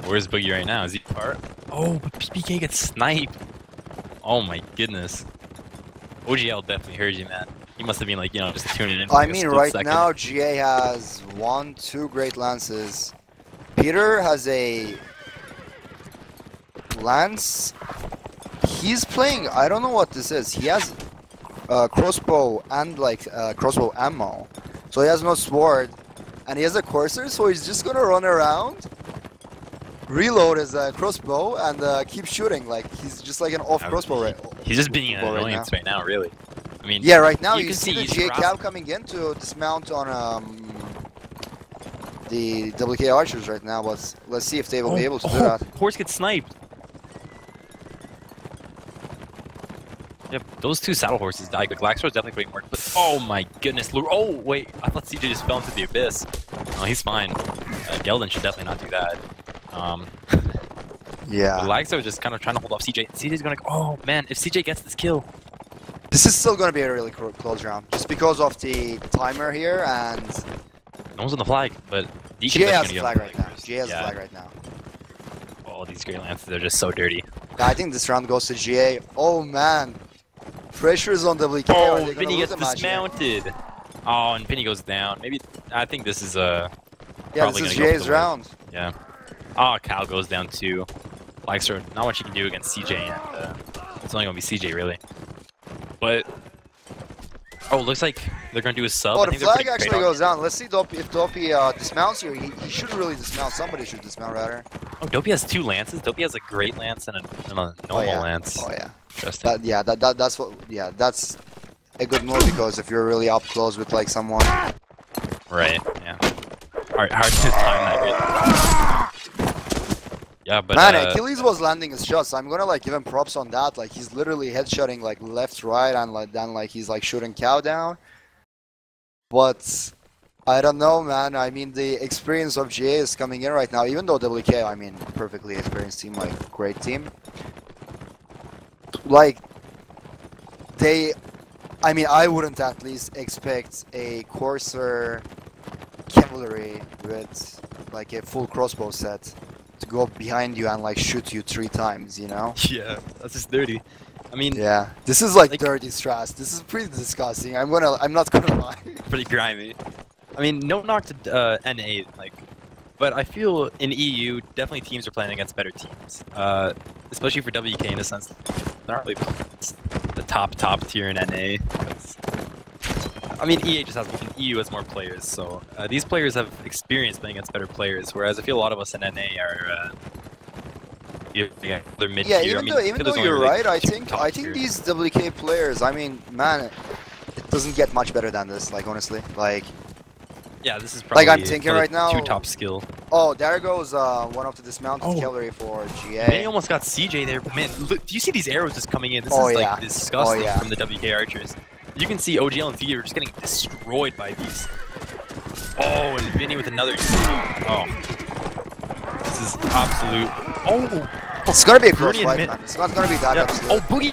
Where's Boogie right now? Is he far? Oh, but PK gets sniped. Oh my goodness. OGL definitely heard you, man. He must have been like, you know, just tuning in. For I mean, right now GA has 2 great lances. Peter has a lance. He's playing. I don't know what this is. He has crossbow and like crossbow ammo, so he has no sword, and he has a courser, so he's just gonna run around, reload his crossbow, and keep shooting. Like, he's just like an off crossbow. He's just being an annoyance right now, really. I mean, yeah, right now you can see the GA cav coming in to dismount on the WK archers right now, but let's see if they will be able to do that. Horse gets sniped. Yep, those 2 saddle horses died. The Black Sword's definitely putting work. But oh my goodness, oh wait, I thought CJ just fell into the abyss. Oh, he's fine. Geldon should definitely not do that. Yeah. Black Sword just kind of trying to hold off CJ. CJ's gonna. Oh man, if CJ gets this kill, this is still gonna be a really close round, just because of the timer here and. No one's on the flag, but GA has the flag right now. GA has the flag right now. Oh, these Great Lances, they're just so dirty. I think this round goes to GA. Oh man. Pressure's on WK. Oh, Vinny gets dismounted. Oh, and Penny goes down. Maybe I think this is Yeah, probably this is gonna go for Jay's the win. round. Yeah. Oh, Cal goes down too. Laxer, not much you can do against CJ, and it's only gonna be CJ really. But oh, looks like they're gonna do a sub. Oh, I the think they're flag putting actually Kratos- goes down. Let's see if Dopey dismounts here. He shouldn't really dismount. Somebody should dismount rather. Oh, Dopey has 2 lances. Dopey has a great lance and a normal lance. Oh yeah. Interesting. That's what. Yeah, that's a good move because if you're really up close with like someone. Right. Yeah. Hard to time that really. Yeah, but Man, Achilles was landing his shots. I'm gonna like give him props on that. Like he's literally headshotting like left, right, and like then like he's like shooting cow down. But I don't know, man. I mean, the experience of GA is coming in right now. Even though WK, I mean, perfectly experienced team, like great team. Like I mean, I wouldn't at least expect a Corsair cavalry with like a full crossbow set to go behind you and like shoot you 3 times, you know? yeah, that's just dirty. I mean, Yeah, this is like Like- dirty strats. This is pretty disgusting. I'm not gonna lie. pretty grimy. I mean, no knock to NA, like, but I feel in EU, definitely teams are playing against better teams. Especially for WK in a sense, they're not really the top tier in NA. I mean, EA just has, EU has more players, so these players have experience playing against better players, whereas I feel a lot of us in NA are, they're mid tier. Yeah, even though you're right, I think these WK players, I mean, man, it doesn't get much better than this. Like honestly, like. Yeah, this is probably Like I'm thinking right now. 2 top skill. Oh, there goes one of the dismounted Oh. cavalry for GA. They almost got CJ there. Man, look, do you see these arrows just coming in? This Oh, is yeah. like disgusting Oh, yeah. from the WK archers. You can see OGL and VD are just getting destroyed by these. Oh, and Vinny with another. Oh. This is absolute. Oh! It's gonna be a close Bruni and fight, Min- man. It's not gonna be that Yeah. absolute. Oh, Boogie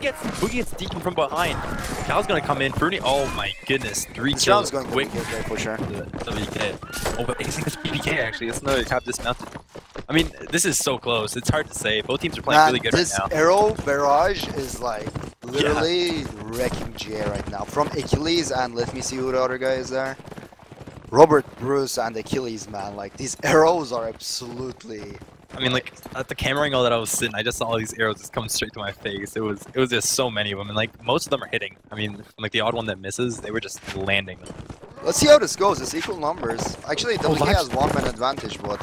gets deacon from behind. Cal's gonna come in. Bruni. Oh my goodness. 3 This kills. round's going to be Quick. good there for sure. WK. Oh, but I think it's PPK actually. That's another top dismounted. I mean, this is so close. It's hard to say. Both teams are playing Man, really good right this now. arrow barrage is like literally wrecking GA right now. From Achilles and let me see who the other guy is there. Robert, Bruce, and Achilles, man. Like these arrows are absolutely. I mean, like at the camera angle that I was sitting, I just saw all these arrows just come straight to my face. It was just so many of them, and like most of them are hitting. I mean, like the odd one that misses, they were just landing them. Let's see how this goes. It's equal numbers. Actually, WK Lax- has 1 man advantage, but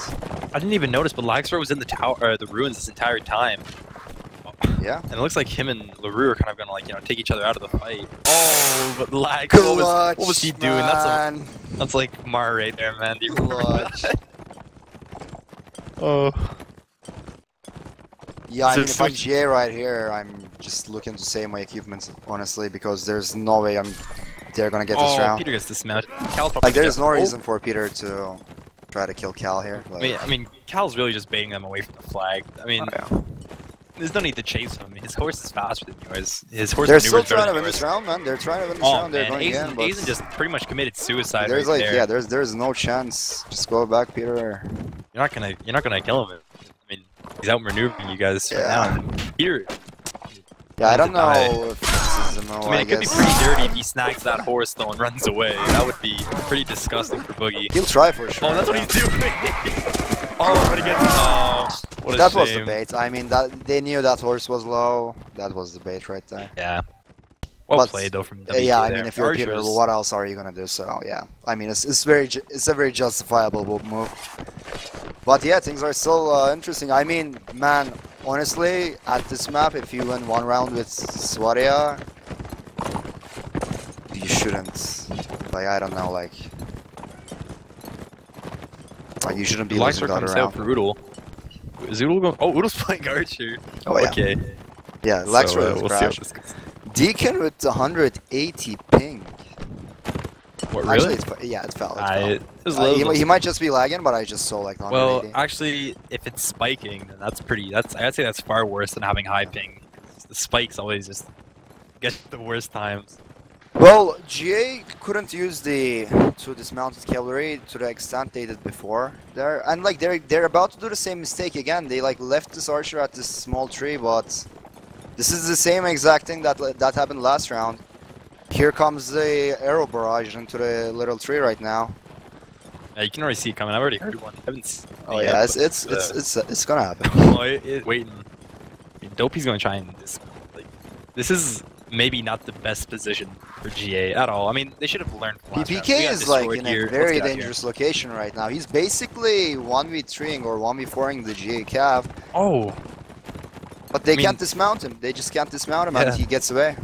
I didn't even notice, but Laxor was in the tower, or the ruins this entire time. yeah. And it looks like him and LaRue are kind of gonna like take each other out of the fight. Oh, but Lag, what was he doing? Man. That's like Mar right there, man. Do you remember Clutch. that? Oh. Yeah, I So mean, if I'm switch- GA right here, I'm just looking to save my equipment, honestly, because there's no way they're gonna get this Oh, round. Peter gets dismounted. Cal's probably Like, there's no gonna- reason for Peter to try to kill Cal here. Like, I mean, Cal's really just baiting them away from the flag. I mean, there's no need to chase him. His horse is faster than yours. His horse they're still maneuvers better trying to than win yours. this round, man. They're trying to win this Oh round. They're man, going Aizen, in, Aizen just pretty much committed suicide there's right like, there. yeah, there's no chance. Just go back, Peter. You're not gonna kill him. I mean, he's outmaneuvering you guys right Yeah. now. And Peter, Yeah, I don't know die. if this is a no. I mean, it could be guess. pretty dirty if he snags that horse though and runs away. That would be pretty disgusting for Boogie. He'll try for sure. Oh, that's what he's doing. Oh, but he gets. Oh, what a That shame. was the bait. I mean, that they knew that horse was low. That was the bait right there. Yeah. Well But, played though from WK Yeah, I there. mean, if you're Peter, Archers- what else are you gonna do? So yeah, I mean, it's a very justifiable move. But yeah, things are still interesting. I mean, man, honestly, at this map, if you win 1 round with Swaria, you shouldn't. Like, I don't know, like you shouldn't be losing Laxor the other comes out round. for Oodle. Is Oodle going? Oh, Oodle's playing Archer. Oh, yeah. Okay. Yeah, Laxor So, has we'll see how crashed. this goes. Deacon with 180 ping. What, Actually, really? yeah, it's foul. It was loads of- He might just be lagging, but I just saw like 180. Well, actually, if it's spiking, then that's pretty. I'd say that's far worse than having high ping. The spikes always just get the worst times. Well, GA couldn't use the 2 dismounted cavalry to the extent they did before there, and like they're about to do the same mistake again. They like left this archer at this small tree, but this is the same exact thing that happened last round. Here comes the arrow barrage into the little tree right now. Yeah, you can already see it coming. I've already heard one. I haven't seen Oh it yeah, yet, it's gonna happen. Oh, waiting. I mean, Dopey's gonna try and this is maybe not the best position for GA at all. I mean, they should have learned from last round. We PPK got is like destroyed in here. a Let's very get out of dangerous location right now. He's basically 1v3ing or 1v4ing the GA Cav, here. Oh, but they I mean- can't dismount him. They just can't dismount him Yeah. and he gets away.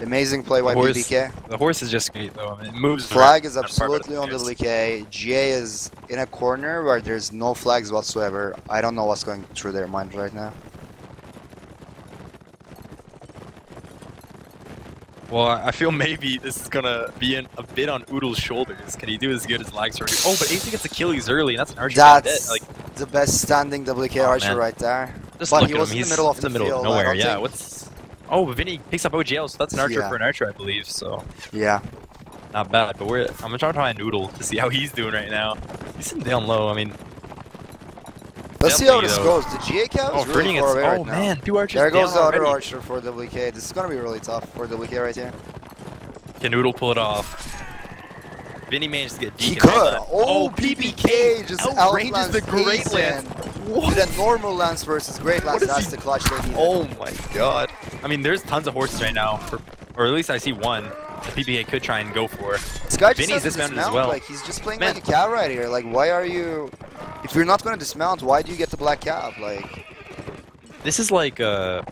Amazing play by PPK. the horse is just great though. I mean, it moves. Flag is around part of absolutely on the players. LK. GA is in a corner where there's no flags whatsoever. I don't know what's going through their mind right now. Well, I feel maybe this is gonna be a bit on Oodle's shoulders. Can he do as good as Lags already? Oh, but AC gets Achilles early, and that's an archer. That's like the best standing WK Oh, Archer man. right there. just But look he at was him. in the He's middle of in the the middle field. of I nowhere. don't Yeah. think- What's? Oh, Vinny picks up OGL, so that's an archer Yeah. for an archer, I believe. So Yeah. not bad. But I'm gonna try to find Noodle to see how he's doing right now. He's sitting down low. I mean, Let's see how Definitely, this though. goes. The GA Cav oh, is really Fernie far gets. away Oh right now. man, 2 archers. There goes down the other already. archer for WK. This is gonna be really tough for WK right here. Can Noodle pull it off? Vinny managed to get He Deacon. could. right Oh, now. PPK just outranges outlands the Great Hazen. Lance. What? With a normal lance versus Great Lance, What is that's he- the clutch they needed. Oh my god. I mean, there's tons of horses right now, or at least I see one that PPK could try and go for. This guy just Vinny's has to dismounted as dismount. well. Like he's just playing Man. like a cow right here. Like why are you? If you're not gonna dismount, why do you get the black cab? Like This is like this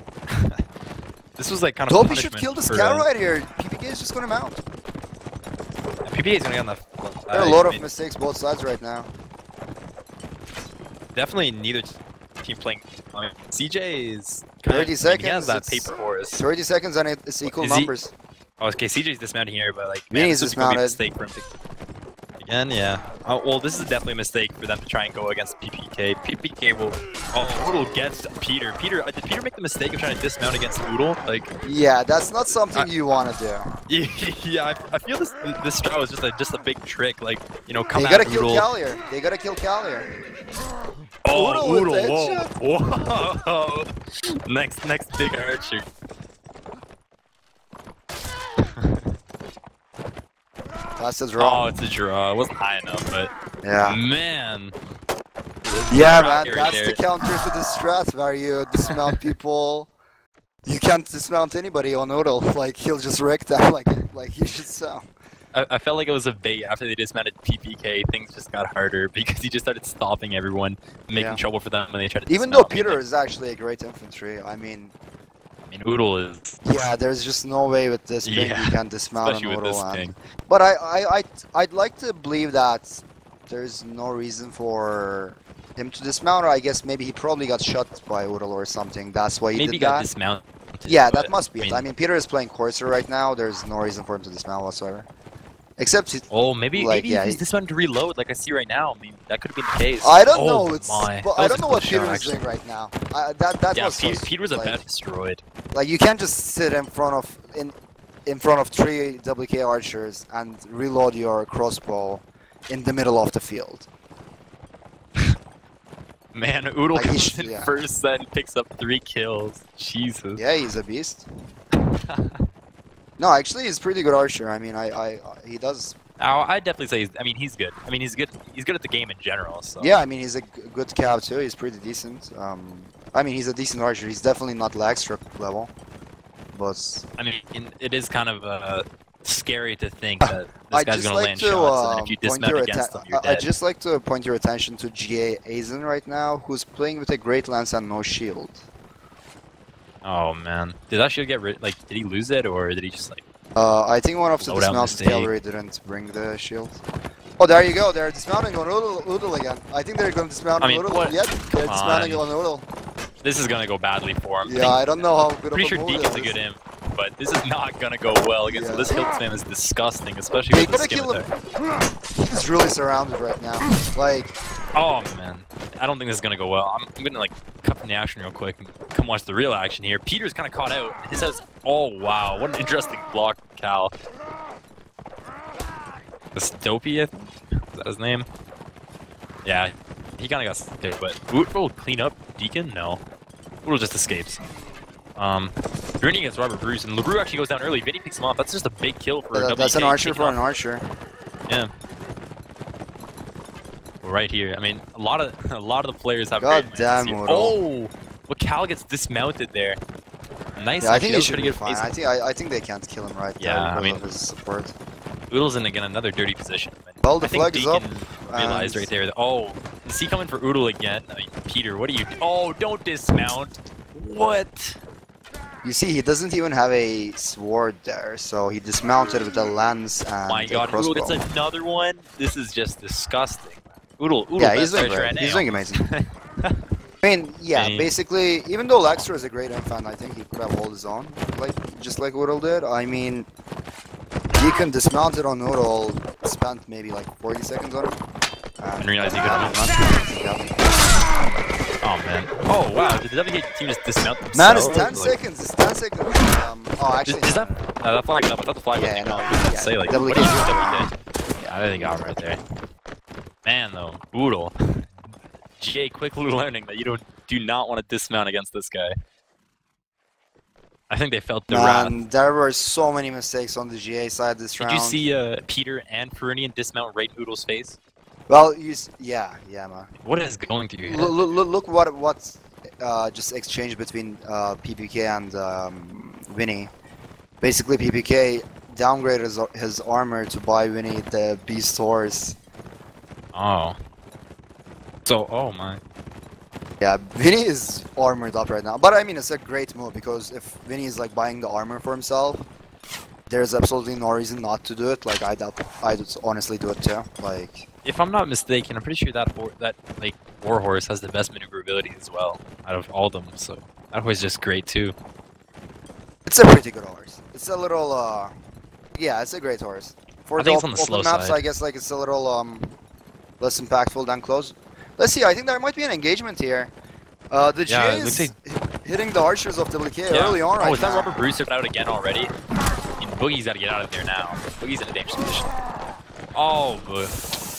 was like kind of Dopey punishment should kill this for, cow right here. PPK is just gonna mount. PPK is gonna get on the. There are a lot I of mean, mistakes both sides right now. definitely neither team playing. I mean, CJ is 30 He has seconds, that it's- paper horse. 30 seconds and it's equal Is he- numbers. Oh, okay, CJ's dismounting here, but like, man, Vinny's this is gonna be a dismounted. mistake for him to. Again, yeah. Oh, well, this is definitely a mistake for them to try and go against PPK. PPK will. Oh, Oodle gets Peter. Did Peter make the mistake of trying to dismount against Oodle? Like, Yeah, that's not something you want to do. yeah, I feel this strat was just a big trick. Like, you know, come They at gotta kill Oodle. Callier. They gotta kill Callier. Oh, Oodle with Oodle, whoa. Next big archer. That's a Oh, draw. it's a draw. It wasn't high enough, but Yeah. man. Yeah, Rock man, right that's there. the counter to the strat where you dismount people. You can't dismount anybody on Oodle. Like he'll just wreck them like he should so. I felt like it was a bait after they dismounted PPK. Things just got harder because he just started stopping everyone, making Yeah. trouble for them when they tried to. Even though dismount. Peter is actually a great infantry, I mean, Oodle is, yeah, there's just no way with this ping Yeah, you can dismount especially on with Oodle. this And, thing. but I'd like to believe that there's no reason for him to dismount, or I guess maybe he probably got shot by Oodle or something. That's why he Maybe did got that. dismounted. Yeah, but, that must be it. I mean, Peter is playing Courser right now. There's no reason for him to dismount whatsoever. Except, Oh, maybe like, maybe yeah, he's he- dismounted to reload, like I see right now. I mean, that could have been the case. I don't Oh know. It's, my. but That I was don't a know what close Peter shot, is doing actually. right now. That Yeah, was so, Peter was a like, bit destroyed. Like you can't just sit in front of 3 WK archers and reload your crossbow in the middle of the field. Man, Oodle Like, he comes should- in yeah. first set and picks up 3 kills. Jesus. Yeah, he's a beast. No, actually, he's a pretty good archer. I mean, he does. Oh, I'd definitely say he's good. I mean, he's good. He's good at the game in general. So. Yeah, I mean, he's a good cab too. He's pretty decent. I mean, he's a decent archer. He's definitely not Lagstruck level, but I mean, it is kind of scary to think that this I'd guy's just gonna like land to shots, and then if you point dismount your against him, you're I'd dead. just like to point your attention to GA Aizen right now, who's playing with a great lance and no shield. Oh man, did that shield get rid? Like, did he lose it, or did he just like? I think one of the Loadout dismounted mistake. cavalry didn't bring the shield. Oh, there you go. They're dismounting on Oodle again. I think they're going to dismount I mean, on Oodle. what? Yep, they're Come dismounting on. on Oodle. This is gonna go badly for him. Yeah, I don't know how good Pretty of a sure move Deacon's a this good is. imp, but this is not gonna go well against Yeah. this hill spam is disgusting, especially They with the gotta kill scimitar. him. He's really surrounded right now. Like, Oh man, I don't think this is gonna go well. I'm gonna like cut from the action real quick and come watch the real action here. Peter's kind of caught out. His house. Oh wow, what an interesting block, Cal. This Dopey, I think? Is that his name? Yeah, he kind of got scared, but Oodle will clean up Deacon? No. Oodle just escapes. Rooney against Robert Bruce, and LeBrew actually goes down early. Vinny picks him off. That's just a big kill for WK. That's an archer for an archer. Yeah. Right here. I mean, a lot of the players have. God damn. Oh, but Cal gets dismounted there. Nice. Yeah, I think he should be fine. I think they can't kill him right there. Yeah, I mean, of his support. Oodle's in again another dirty position. Well, the I think flag is up. Realized right there. Oh, is he coming for Oodle again? I mean, Peter, what are you? Oh, don't dismount. What? You see, he doesn't even have a sword there, so he dismounted with a lance and my God, crossbow. Oodle gets another one. This is just disgusting. Oodle, yeah, he's doing great. He's doing amazing. I mean, yeah, basically, even though Lexter is a great infant, I think he could have held his own, just like Oodle did. I mean, he can dismount it on Oodle, spent maybe like 40 seconds on it. And realize he could Oh man. Oh wow, did the WK team just dismount themselves? Man, it's 10 seconds, it's 10 seconds. Oh, actually. Is that flag up? I thought the flag was no. Yeah, say like WK. Yeah, I think got right there. Man though, Oodle. GA quickly learning that you do not want to dismount against this guy. I think they felt the wrath. There were so many mistakes on the GA side this round. Did you see Peter and Ferunian dismount right in Oodle's face? Well, yeah, man. What is going through your head? Look what's just exchanged between PPK and Vinny. Basically, PPK downgraded his armor to buy Vinny the Beast Horse. Oh. So, oh my. Yeah, Vinny is armored up right now. But I mean, it's a great move because if Vinny is like buying the armor for himself, there's absolutely no reason not to do it. Like I'd honestly do it too. Like. If I'm not mistaken, I'm pretty sure that Warhorse has the best maneuverability as well out of all of them. So that horse is just great too. It's a pretty good horse. It's a little yeah, it's a great horse. For the open maps, I guess like it's a little less impactful than close. Let's see. I think there might be an engagement here. The GA is hitting the archers of WK early on right now. Oh, is that Robert Bruce out again already? I mean, Boogie's got to get out of there now. Boogie's in a dangerous position. Oh,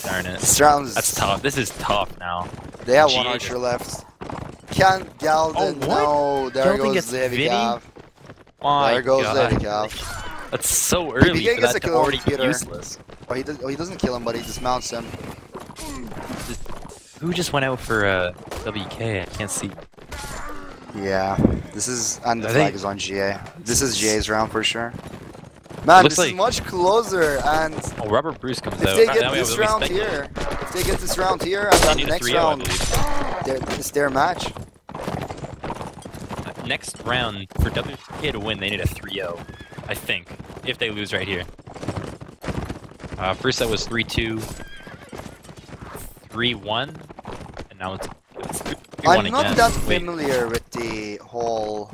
darn it. That's tough. This is tough now. They have one archer left. Can Galden? No, there goes the heavy cav. There goes the heavy cav. That's so early for that to already be useless. Oh, he doesn't kill him, but he dismounts him. Who just went out for WK? I can't see. Yeah, this is, and the flag is on GA. This is GA's round for sure. Man, this is much closer, and Robert Bruce comes out. If they get this round here, and then the next round, it's their match. Next round, for WK to win, they need a 3-0, I think, if they lose right here. First set was 3-2, 3-1, and now it's 3-1 I'm not that familiar with the whole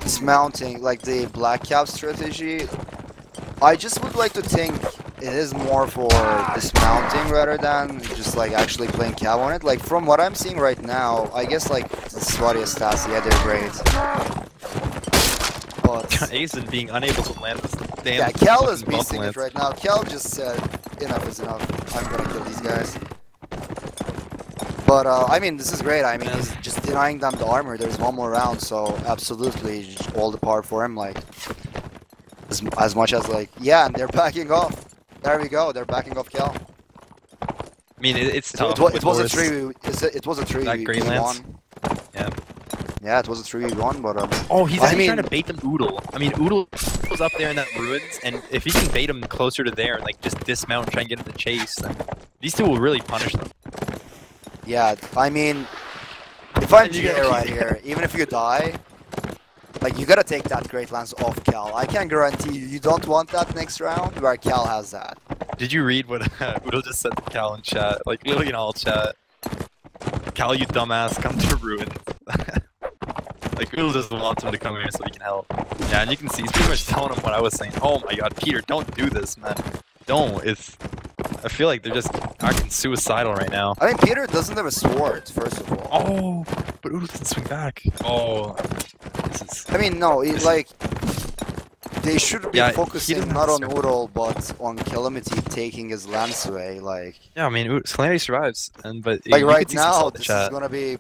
dismounting, like the black cap strategy. I just would like to think it is more for dismounting rather than just like actually playing cab on it. Like from what I'm seeing right now, I guess like the Swati Stasi, yeah, they're great. But Asen being unable to land this damn. Yeah, Cal is beasting it right now. Cal just said enough is enough. I'm gonna kill these guys. But I mean, this is great. I mean, he's just denying them the armor. There's one more round, so absolutely all the power for him. Like as much as like, yeah, and they're backing off. There we go. They're backing off Cal. I mean, it's tough. It was a 3. It was a 3v1. Yeah. Yeah, it was a 3v1, but oh, he's actually trying to bait them Oodle. I mean, Oodle was up there in that ruins, and if he can bait him closer to there and like just dismount and try and get into the chase, then these two will really punish them. Yeah, I mean, if I'm GA right here, even if you die, like you gotta take that Great Lance off Cal. I can guarantee you don't want that next round where Cal has that. Did you read what Udo just said to Cal in chat? Like, literally in all chat. Cal, you dumbass, come to ruins. Like, Udo just wants him to come here so he can help. Yeah, and you can see he's pretty much telling him what I was saying. Oh my god, Peter, don't do this, man. Don't. I feel like they're just acting suicidal right now. I mean, Peter doesn't have a sword, first of all. Oh, but Udo doesn't swing back. Oh, this is... I mean, no, like, they should be focusing not on Udo, but on Calamity taking his lance away, like... Yeah, I mean, Calamity survives, but... Like, right now, this is gonna be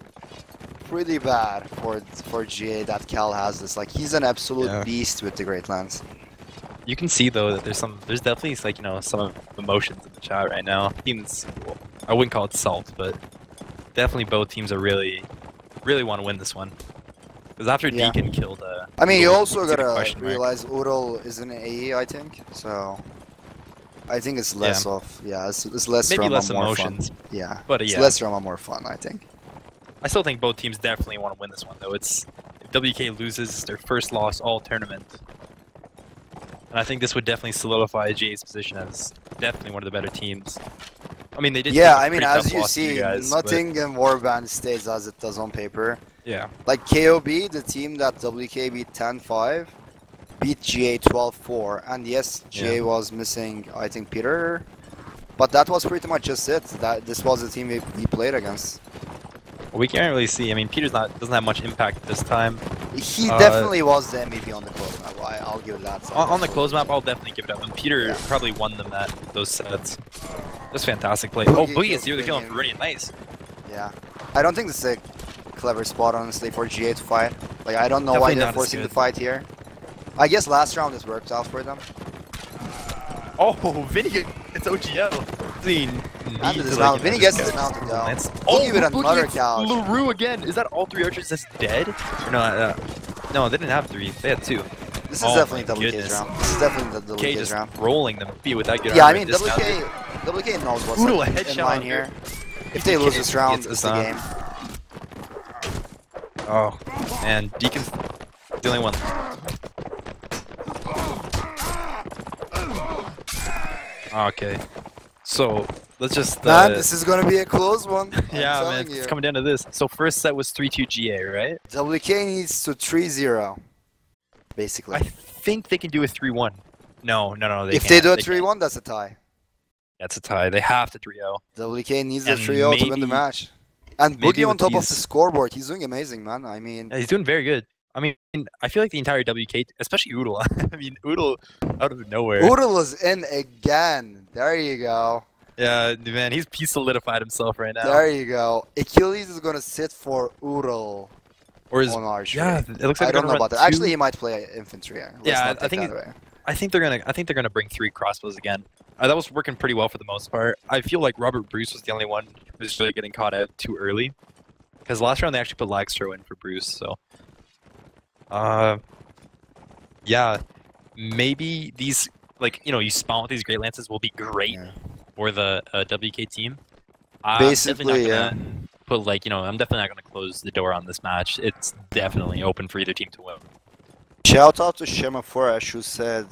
pretty bad for GA that Cal has this. Like he's an absolute beast with the Great Lance. You can see though that there's definitely like some emotions in the chat right now. Teams, well, I wouldn't call it salt, but definitely both teams are really want to win this one. Because after Deacon killed, I mean, you also gotta realize Udal is an AE, I think. So I think it's less it's less maybe drama, less more emotions. fun. Yeah, but it's less drama, more fun, I think. I still think both teams definitely want to win this one though. If WK loses their first loss all tournament. And I think this would definitely solidify GA's position as definitely one of the better teams. I mean, they did. Yeah, I mean, as you see, nothing in Warband stays as it does on paper. Yeah. Like KOB, the team that WK beat 10-5, beat GA 12-4, and yes, GA was missing, I think, Peter, but that was pretty much just it. This was the team we played against. We can't really see. I mean, Peter's doesn't have much impact this time. He definitely was the MVP on the close map. I'll give that. On the close map, I'll definitely give it up. And Peter probably won them those sets. Just fantastic play. Boogie gets the kill on Viridian. Nice. Yeah. I don't think this is a clever spot, honestly, for GA to fight. Like, I don't know why they're forcing the fight here. I guess last round this worked out for them. Oh, Vinny, it's OGL. Vinny gets dismounted down. Boogie with another couch. LaRue again. Is that all three archers that's dead? Or no, they didn't have three. They had two. This is definitely WK's round. This is definitely the WK's round. Rolling them with that good. Yeah, I mean, WK knows what's in line here. If they lose this round, it's the game. Oh, man, Deacon's the only one. Okay, so let's just. Man, this is gonna be a close one. Yeah, man, it's coming down to this. So first set was 3-2 GA, right? WK needs to 3-0, basically. I think they can do a 3-1. No, if they do a 3-1, that's a tie. That's a tie. They have to 3-0. WK needs a 3-0 to win the match. And Boogie on top of the scoreboard, he's doing amazing, man. I mean, yeah, he's doing very good. I mean, I feel like the entire WK, especially Udal. I mean, Udal out of nowhere. Udal is in again. There you go. Yeah, man, he's solidified himself right now. There you go. Achilles is gonna sit for Udal. Or is on archery. Yeah, it looks like I don't know about that. Actually, he might play infantry. I think they're gonna bring 3 crossbows again. That was working pretty well for the most part. I feel like Robert Bruce was the only one who was really getting caught out too early, because last round they actually put Lagstro in for Bruce. So, yeah, maybe these you spawn with these Great Lances will be great for the WK team. Basically, But I'm definitely not gonna close the door on this match. It's definitely open for either team to win. Shout out to Shema Foresh, who said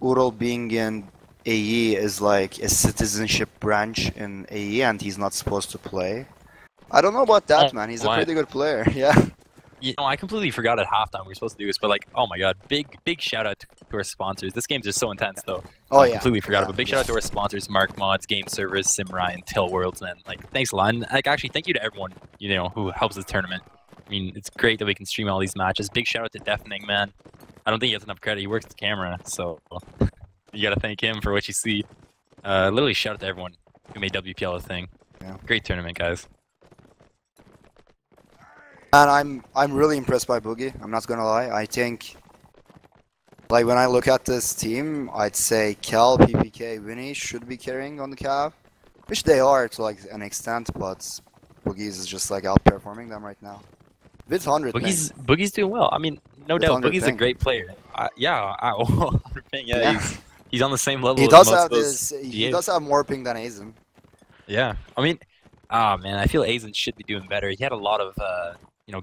Udal being in AE is like a citizenship branch in AE and he's not supposed to play. I don't know about that, man. He's a pretty good player. Yeah. I completely forgot at halftime we were supposed to do this, but oh my god, big shout out to our sponsors. This game's just so intense though. Oh I completely forgot but big shout out to our sponsors: Mark Mods, Game Servers, Simryan, Till Worlds, man. Thanks a lot. And actually, thank you to everyone who helps this tournament. I mean, it's great that we can stream all these matches. Big shout out to Deafening, man. I don't think he has enough credit. He works the camera, so you gotta thank him for what you see. Literally shout out to everyone who made WPL a thing. Yeah. Great tournament, guys. And I'm really impressed by Boogie. I'm not gonna lie. I think, when I look at this team, I'd say Cal, PPK, Winnie should be carrying on the Cav, which they are to an extent, but Boogie's is just outperforming them right now. With 100 Boogie's doing well. I mean, no doubt, Boogie's a great player. He's on the same level. He does have he does have more ping than Aizen. Yeah, I mean, man, I feel Aizen should be doing better. He had a lot of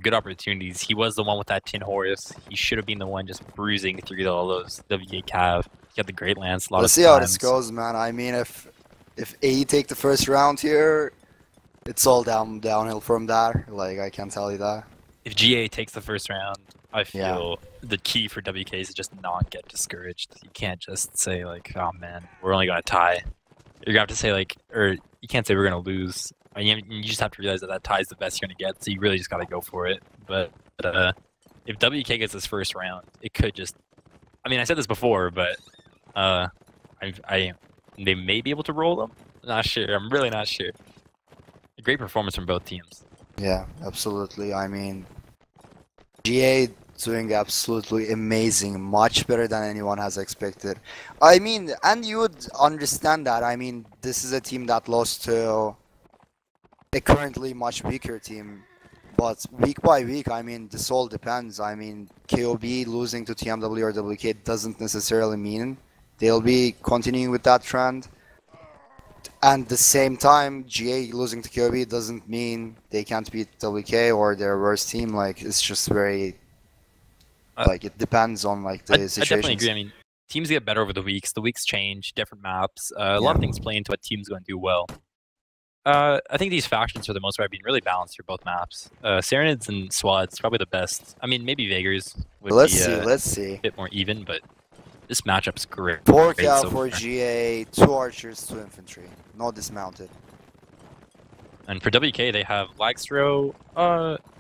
good opportunities. He was the one with that Tin Horse. He should have been the one just bruising through all those WK Cav. He had the Great Lance a lot Let's see how this goes, man. I mean, if AE take the first round here, it's all downhill from there. I can tell you that. If GA takes the first round, I feel the key for WK is to just not get discouraged. You can't just say oh man, we're only gonna tie. You're gonna have to say or you can't say we're gonna lose. You just have to realize that tie is the best you're gonna get. So you really just gotta go for it. But if WK gets this first round, it could just. I mean, I said this before, but they may be able to roll them. Not sure. I'm really not sure. A great performance from both teams. Yeah, absolutely. I mean, GA doing absolutely amazing, much better than anyone has expected. I mean, and you would understand that. I mean, this is a team that lost to a currently much weaker team. But week by week, I mean, this all depends. I mean, KOB losing to TMW or WK doesn't necessarily mean they'll be continuing with that trend. And the same time, GA losing to KOB doesn't mean they can't beat WK or their worst team. Like, it's just very, like, it depends on, like, the I definitely situations. agree. I mean, teams get better over the weeks. The weeks change, different maps. A lot of things play into what team's going to do well. I think these factions, for the most part, have been really balanced for both maps. Serenids and Swads, probably the best. I mean, maybe Vagers would Let's see. a bit more even, but this matchup's great. 4 great cal so for far. GA, 2 archers, 2 infantry. No dismounted. And for WK, they have Lagstro.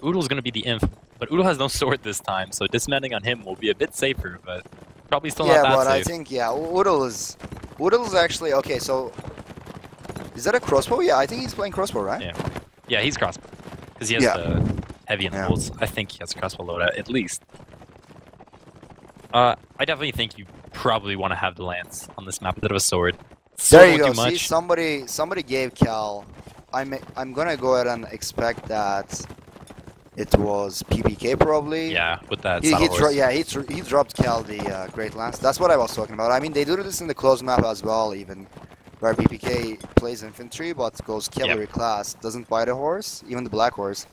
Oodle's going to be the inf, but Oodle has no sword this time, so dismounting on him will be a bit safer, but probably still not that Yeah, but safe. I think, yeah, Oodle's actually, okay, so, is that a crossbow? Yeah, I think he's playing crossbow, right? Yeah, he's crossbow. Because he has the heavy and the bolts. I think he has a crossbow loadout, at least. I definitely think you probably want to have the lance on this map instead of a sword. There you go. See, somebody gave Cal. I'm gonna go ahead and expect that it was PPK probably. Yeah, with that he dropped Cal the Great Lance. That's what I was talking about. I mean, they do this in the closed map as well, even where PPK plays infantry but goes cavalry class, doesn't buy the horse, even the black horse,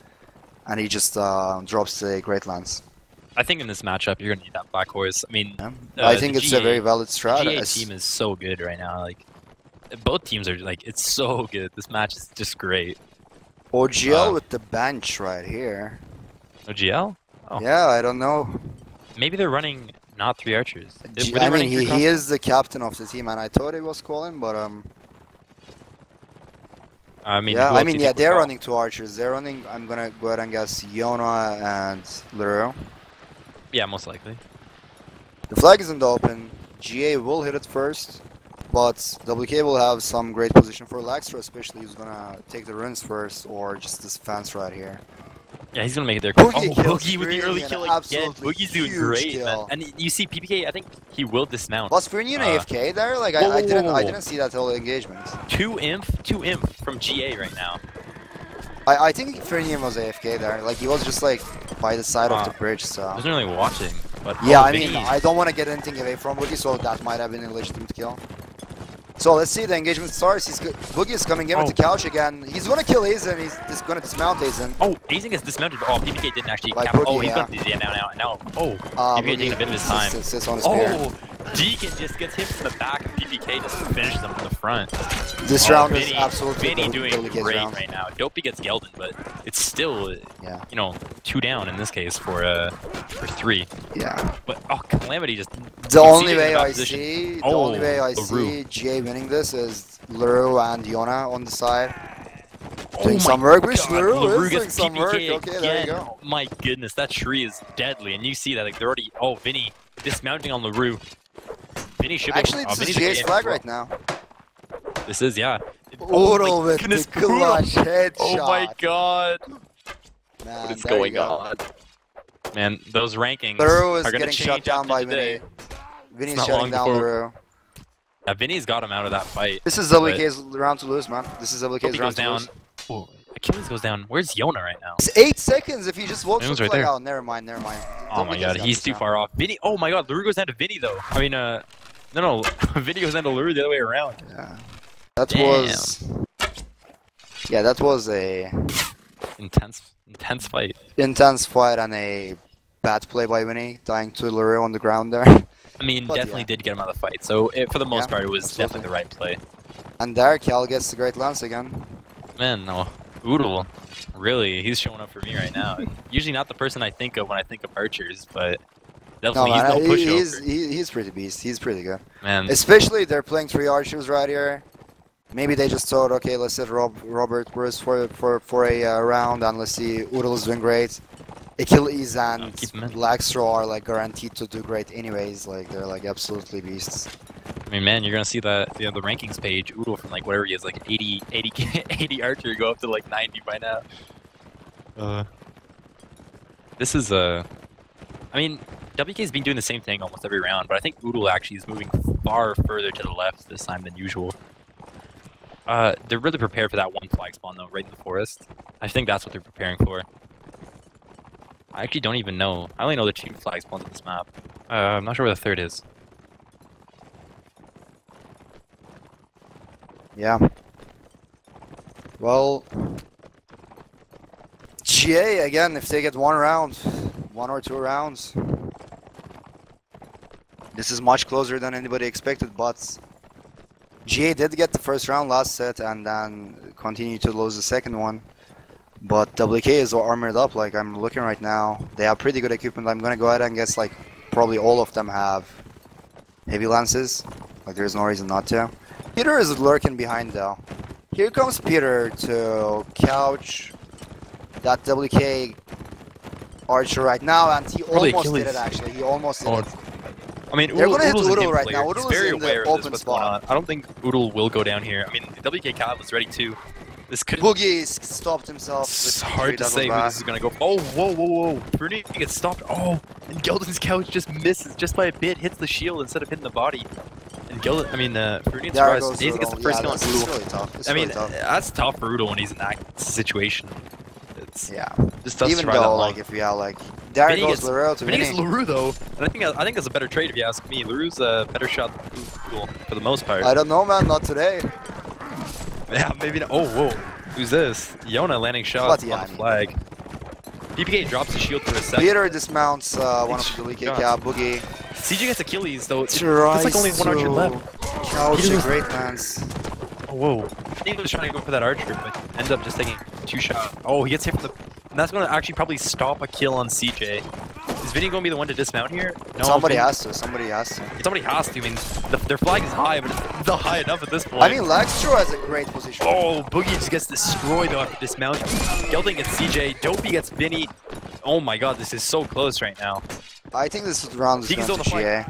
and he just drops the Great Lance. I think in this matchup you're gonna need that black horse. I mean, I think it's a very valid strat. The GA team is so good right now. Like, both teams are like, it's so good. This match is just great. OGL with the bench right here. OGL? Oh. Yeah, I don't know. Maybe they're running not 3 archers. I mean, he is the captain of the team, and I thought it was Colin, but I mean, yeah, they're running 2 archers. They're running. I'm gonna go ahead and guess Yona and Leroy. Yeah, most likely. The flag is in the open. GA will hit it first, but WK will have some great position for Laxtra, especially who's gonna take the runs first, or just this fence right here. Yeah, he's gonna make it there. Boogie with the early kill again. Boogie's doing great, man. And you see PPK, I think he will dismount. Was Fernian AFK there? Like I didn't see that whole engagement. 2 imp from GA right now. I think Fernian was AFK there. Like he was just like by the side of the bridge. So I wasn't really watching. But yeah, I mean, I don't want to get anything away from Boogie, so that might have been a legitimate kill. So let's see, the engagement starts. Boogie is coming in with the couch again. He's gonna kill Aizen. He's just gonna dismount Aizen. Oh, Aizen is dismounted. Oh, PPK didn't actually like cap. Boogie, he's gonna do the now. Oh, PPK taking a bit of his time. Sits on his spear. Deacon just gets hit from the back, and PPK just finishes him from the front. This round is absolutely Vinny doing great round. right now. Dopey gets Geldon, but it's still, you know, 2 down in this case for 3. Yeah. But Calamity just. The only way I see GA winning this is Leroy and Yona on the side. Doing some work, which Leroy is doing some work. Okay, there you go. My goodness, that tree is deadly, and you see that like they're already. Oh, Vinny dismounting on Leroy. Vinny should be. Actually, this is GA's flag right now. This is, yeah. Oodle with the clutch headshot. Oh my god. Man, what is going on? Man, those rankings Leroy is are getting shut down by Vinny. Vinny's shutting down Leroy. Yeah, Vinny's got him out of that fight. This is WK's round to lose, man. This is WK's round to lose. Oh, Achilles goes down. Where's Yona right now? It's 8 seconds if he just walks right like, there. oh, never mind. Oh my god, he's too far off. Vinny, oh my god, Leroy goes down to Vinny though. I mean, no, Vinny goes down to Leroy the other way around. Yeah. That was a intense fight. Intense fight and a bad play by Vinny, dying to Leroy on the ground there. I mean, definitely did get him out of the fight. So for the most part, it was definitely the right play. And there, Cal gets the Great Lance again. Man, no, Oodle, really, he's showing up for me right now. Usually not the person I think of when I think of archers, but definitely he's no pushover. He's pretty beast. He's pretty good. Man, especially they're playing 3 archers right here. Maybe they just thought, okay, let's hit Robert Bruce for a round, and let's see. Oodle is doing great. Achilles and Lagstro are like guaranteed to do great anyways. Like they're like absolutely beasts. I mean, man, you're gonna see that the rankings page, Oodle from like whatever he is, like 80 archer, go up to like 90 by now. This is I mean, WK's been doing the same thing almost every round, but I think Oodle actually is moving far further to the left this time than usual. They're really prepared for that one flag spawn though, right in the forest. I think that's what they're preparing for. I actually don't even know. I only know the 2 flag spawns on this map. I'm not sure where the 3rd is. Yeah. Well, GA again, if they get 1 round, 1 or 2 rounds, this is much closer than anybody expected, but GA did get the first round last set and then continued to lose the second one. But WK is armored up, like I'm looking right now. They have pretty good equipment. I'm gonna go ahead and guess like probably all of them have heavy lances. Like there's no reason not to. Peter is lurking behind though. Here comes Peter to couch that WK archer right now, and he almost did it actually. He almost did it. I mean, they're gonna hit Oodle's Oodle right now. He's Oodle very is in aware the of this, open what's going on. spot. I don't think Oodle will go down here. I mean, WK Cav was ready too. This could. Boogie stopped himself. It's hard to say where this is gonna go. Oh, whoa, whoa, whoa! Bruni gets stopped. Oh, and Gelden's couch just misses just by a bit, hits the shield instead of hitting the body. And Gelden, I mean, Bruni surprised. Daisy gets the first kill on Oodle. Really tough. I mean, that's tough for Oodle when he's in that situation. It's just tough even to survive that though, long. like, if you have like, there goes LaRue to Vinny Vinny. gets LaRue though, and I think that's a better trade if you ask me. LaRue's a better shot than Oodle for the most part. I don't know, man. Not today. Yeah, maybe not. Oh, whoa. Who's this? Yona landing shots on the flag. PPK drops the shield for a second. Peter dismounts one of the WK Cav, Boogie. CJ gets Achilles though. It's Tries like only 1 archer left. Couch a great man's. Oh, whoa. I think he was trying to go for that archer, but ends up just taking 2 shots. Oh, he gets hit from the... And that's going to actually probably stop a kill on CJ. Is Vinny going to be the one to dismount here? No, Somebody has to. Somebody has to. Somebody has to. I mean, their flag is high, but it's not high enough at this point. I mean, Laxtro has a great position. Oh, Boogie just gets destroyed though after dismounting. Gelding gets CJ. Dopey gets Vinny. Oh my god, this is so close right now. I think this round is going to GA.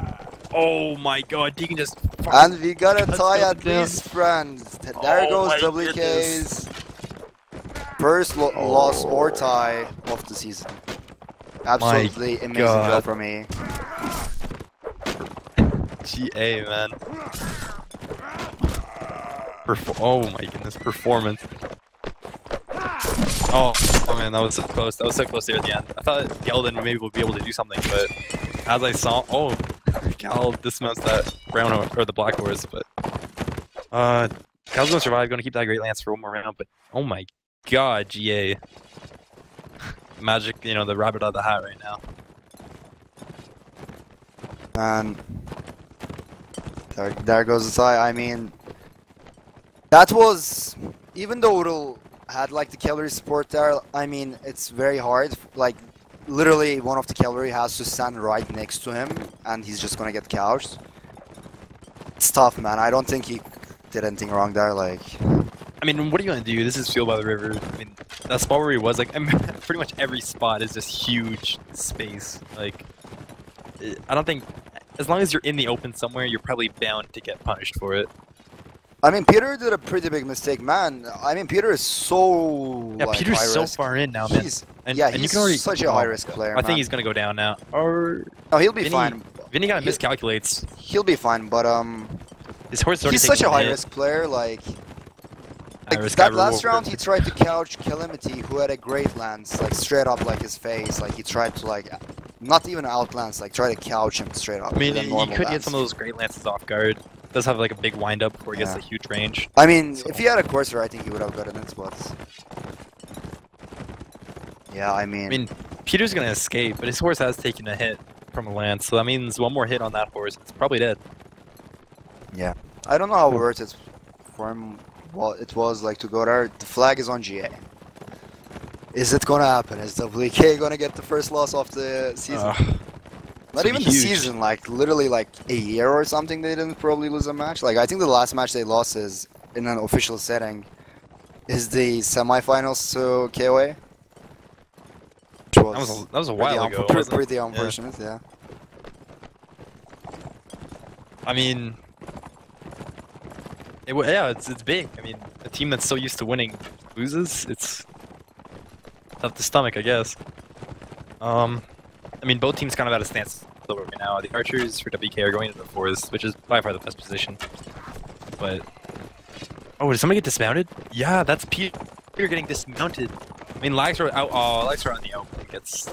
Oh my god, Deacon just... And we got a tie at least, friends. There goes WK's first loss or tie of the season. Absolutely amazing job for me. GA, man. Oh my goodness, performance. Oh man, that was so close. That was so close there at the end. I thought Gelden maybe would be able to do something, but as I saw, oh, Cal dismounts that brown or the black horse, but Cal's gonna survive. Gonna keep that great lance for 1 more round, but oh my god, GA. Magic, you know, the rabbit out of the hat right now. And there goes the tie. I mean, that was, even though Oodle had like the cavalry support there, I mean, it's very hard. Like, literally one of the cavalry has to stand right next to him and he's just gonna get couched. It's tough, man. I don't think he did anything wrong there. Like, I mean, what are you gonna do? This is Field by the River. I mean, that spot where he was, like, I mean, pretty much every spot is just huge space. Like, I don't think, as long as you're in the open somewhere, you're probably bound to get punished for it. I mean, Peter did a pretty big mistake, man. I mean, Peter is so yeah, like, Peter's so risk. far in now, man. He's you can already, such a high risk player. I think he's gonna go down now. Or no, he'll be fine. Vinny kind of miscalculates. He'll be fine, but his horse already he's such a high risk player. Like that last round, he tried to couch Calamity, who had a great lance, like straight up like his face. Like he tried to like, not even out lance, like try to couch him straight up. I mean, he could get some of those great lances off guard. Does have like a big wind up before he gets a huge range. I mean, if he had a Corsair, I think he would have gotten it, but yeah, I mean, Peter's gonna escape, but his horse has taken a hit from a lance, so that means 1 more hit on that horse. It's probably dead. Yeah, I don't know how worth it for him. Well, it was like to go there. The flag is on GA. Is it gonna happen? Is WK gonna get the first loss of the season? Not even the season, like literally like a year or something. They didn't probably lose a match. Like I think the last match they lost is in an official setting. Is the semifinals to KOA? That was a while ago. Pretty unfortunate, yeah. I mean, it's big. I mean, a team that's so used to winning loses. It's tough to stomach, I guess. I mean, both teams kind of at a stance right now. The archers for WK are going into the fours, which is by far the best position. But oh, did somebody get dismounted? Yeah, that's Peter getting dismounted. I mean, lags are out. Oh, lags are on the open.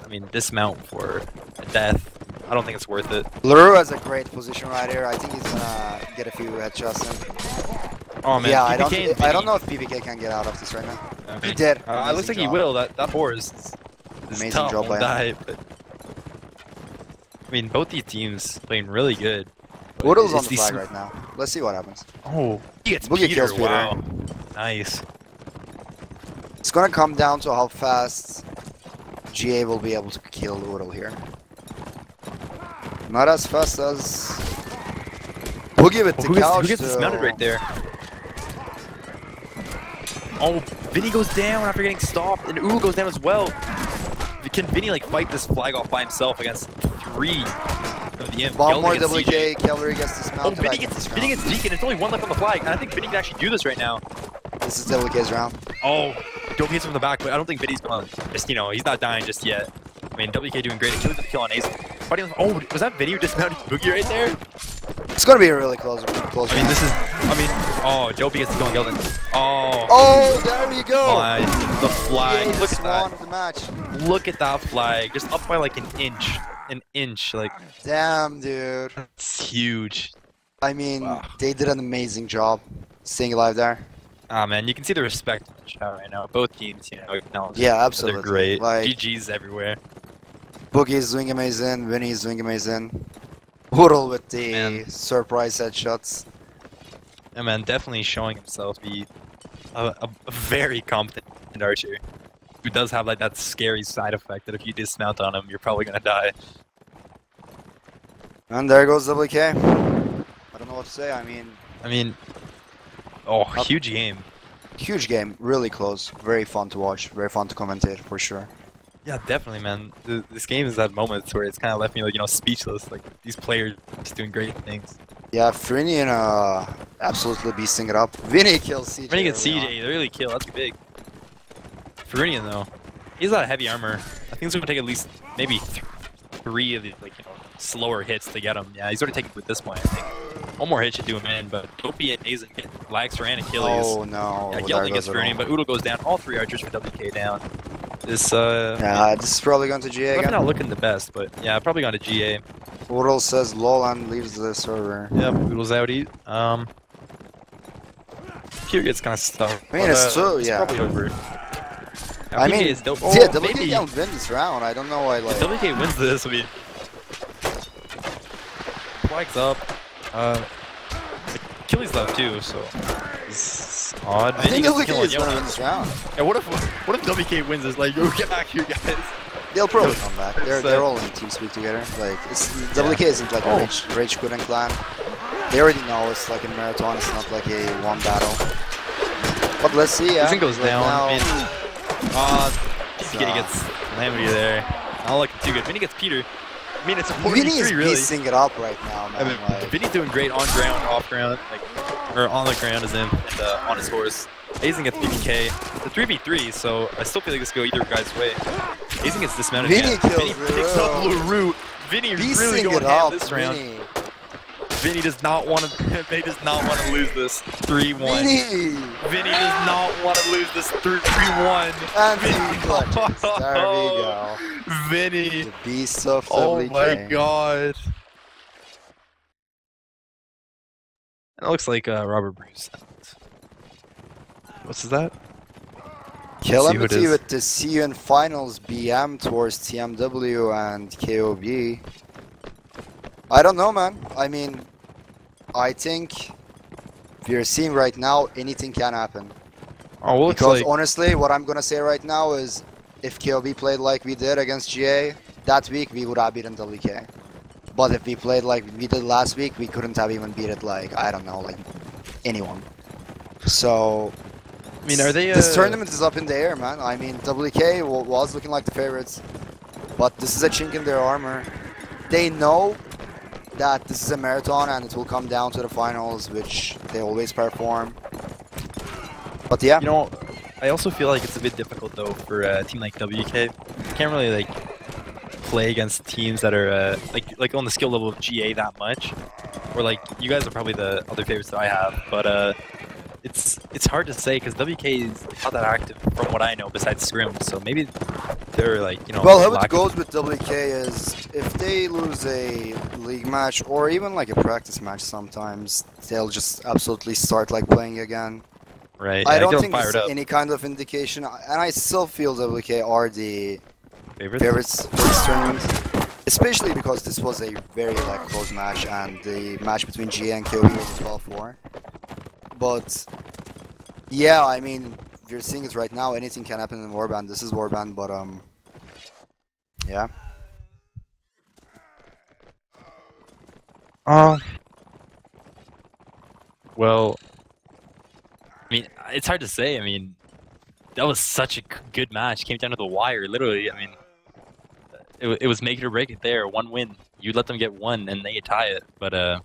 I mean, dismount for a death. I don't think it's worth it. LaRue has a great position right here. I think he's gonna get a few headshots in. Oh man, yeah, PPK I don't know if PPK can get out of this right now. He did. It looks like he will. That four is amazing tough. job by him. But, I mean, both these teams playing really good. Woodle's on the flag right now. Let's see what happens. Oh, he gets Boogie Peter. kills Peter. Wow, nice. It's gonna come down to how fast GA will be able to kill Woodle here. Not as fast as Boogie with the couch. Who gets dismounted right there? Oh, Vinny goes down after getting stopped, and Udo goes down as well. Can Vinny like fight this flag off by himself against 3 of the imp? One more WK, Cavalry gets dismounted. Oh, Vinny gets Deacon. It's only 1 left on the flag, and I think Vinny can actually do this right now. This is WK's round. Oh, Dope hits him from the back, but I don't think Vinny's gonna just, you know, he's not dying just yet. I mean, WK doing great. Achilles with the kill on Ace. Oh, was that Vinny who dismounted Boogie right there? It's gonna be a really close I mean, oh, Dopey gets to go on Gildan. Oh, there we go. The flag. Look at that. Of the match. Look at that flag. Just up by like an inch. An inch. Like. Damn, dude. It's huge. I mean, they did an amazing job staying alive there. Ah, man, you can see the respect in the chat right now. Both teams, you know, acknowledge. Yeah, absolutely. They're great. Like, GG's everywhere. Boogie is doing amazing. Vinny is doing amazing. Woodle with the surprise headshots. Yeah, man, definitely showing himself to be a very competent archer who does have like that scary side effect that if you dismount on him, you're probably gonna die. And there goes WK. I don't know what to say. I mean, oh, huge game. Huge game. Really close. Very fun to watch. Very fun to commentate for sure. Yeah, definitely, man. This game is that moment where it's kind of left me like, you know, speechless. Like these players just doing great things. Yeah, Frinian absolutely beasting it up. Vinny kills CJ. Vinny gets CJ. They really kill. That's big. Frinian though, he's got a heavy armor. I think it's gonna take at least maybe 3 of the slower hits to get him. Yeah, he's already taken with this point. I think one more hit should do him in, but Dopey and Azen get Laxer and Achilles. Oh no! Yeah, Gelding gets Frinian, but Udo goes down. All 3 archers for WK down. This this is probably going to GA again. Not looking the best, but yeah, probably going to GA. Udal says lol and leaves the server. Yep, Udal's out. Here gets kind of stuck. I mean, it's true, it's yeah. probably over. Now, I mean, WK can win this round. I don't know why. Like, if WK wins this, I mean, flag's up. Achilles left too, so it's odd. I think WK is gonna win this round. Yeah, what if WK wins this? Like, yo, get back here, guys. They'll probably come back. They're all in TeamSpeak together. Like, WK isn't like a rage quitting clan. They already know it's like a marathon. It's not like a one battle. But let's see. Yeah, this goes down. Now, PPK gets Calamity there. Not looking too good. Vinny gets Peter. I mean, it's a 4v3 Vinny is really. piecing it up right now, man. I mean, like, Vinny's doing great on ground, off ground, or on the ground as him, and on his horse. Azen gets PPK. It's a 3v3, so I still feel like this could go either guy's way. Azen gets dismounted. Vinny kills Vinny picks up LaRue. Vinny really going ham this round. Vinny does not want to. They does not want to lose this 3-1. Vinny does not want to lose this 3-1. And Vinny clutches. There we go. Vinny. The beast of WK. Oh my god. And it looks like Robert Bruce. What's that? Calamity with the See You in Finals BM towards TMW and KOB. I don't know, man. I mean, I think we're seeing right now anything can happen. Oh, well, because honestly, what I'm gonna say right now is, if KOB played like we did against GA that week, we would have beaten WK. But if we played like we did last week, we couldn't have even beat it like, I don't know, like anyone. So, I mean, are they? This tournament is up in the air, man. I mean, WK was looking like the favorites, but this is a chink in their armor. They know that this is a marathon and it will come down to the finals, which they always perform. But yeah, you know, I also feel like it's a bit difficult though for a team like WK. You can't really like play against teams that are like on the skill level of GA that much. Or like you guys are probably the other favorites that I have, but it's hard to say because WK is not that active from what I know besides scrims. So maybe they're like Well, how it goes with WK is if they lose a league match or even like a practice match, sometimes they'll just absolutely start like playing again. Right. I don't think there's any kind of indication, and I still feel WK are the favorites for this tournament, especially because this was a very like close match, and the match between GA and KOB was 12-4. But yeah, I mean, you're seeing it right now. Anything can happen in Warband. This is Warband, but yeah. Well, I mean, it's hard to say. I mean, that was such a good match. Came down to the wire, literally. I mean, it was make it or break it there. One win. You let them get one, and they tie it. But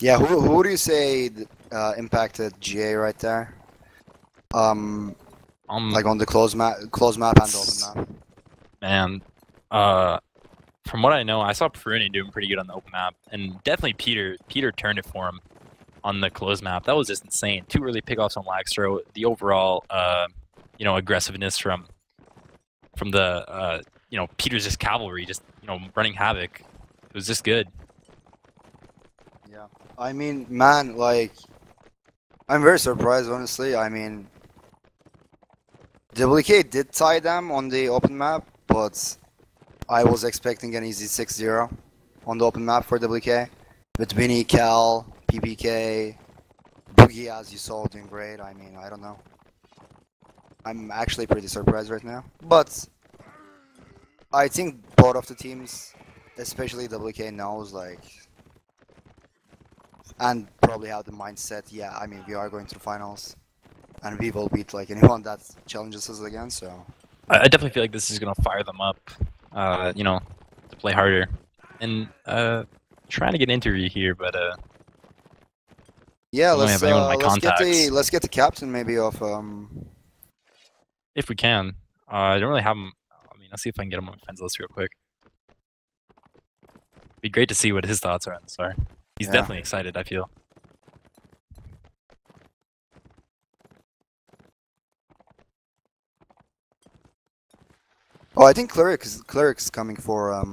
yeah, who do you say impacted GA right there? Like on the close map and open map. Man, from what I know, I saw Peruni doing pretty good on the open map, and definitely Peter turned it for him on the close map. That was just insane. 2 early pickoffs on Laxtro. The overall, aggressiveness from the Peter's just cavalry, just running havoc. It was just good. Yeah, I mean, man, like, I'm very surprised, honestly. I mean, WK did tie them on the open map, but I was expecting an easy 6-0 on the open map for WK. With Vinny, Cal, PPK, Boogie, as you saw, doing great. I mean, I don't know. I'm actually pretty surprised right now. But I think both of the teams, especially WK, knows, like, and probably have the mindset, yeah, I mean, we are going to the finals. And we will beat, like, anyone that challenges us again, so... I definitely feel like this is going to fire them up, to play harder. And, trying to get an interview here, but, yeah, let's get the captain, maybe, of, if we can. I don't really have him. I mean, I'll see if I can get him on my friends list real quick. Be great to see what his thoughts are on this are. He's definitely excited, I feel. Oh, I think Cleric's coming for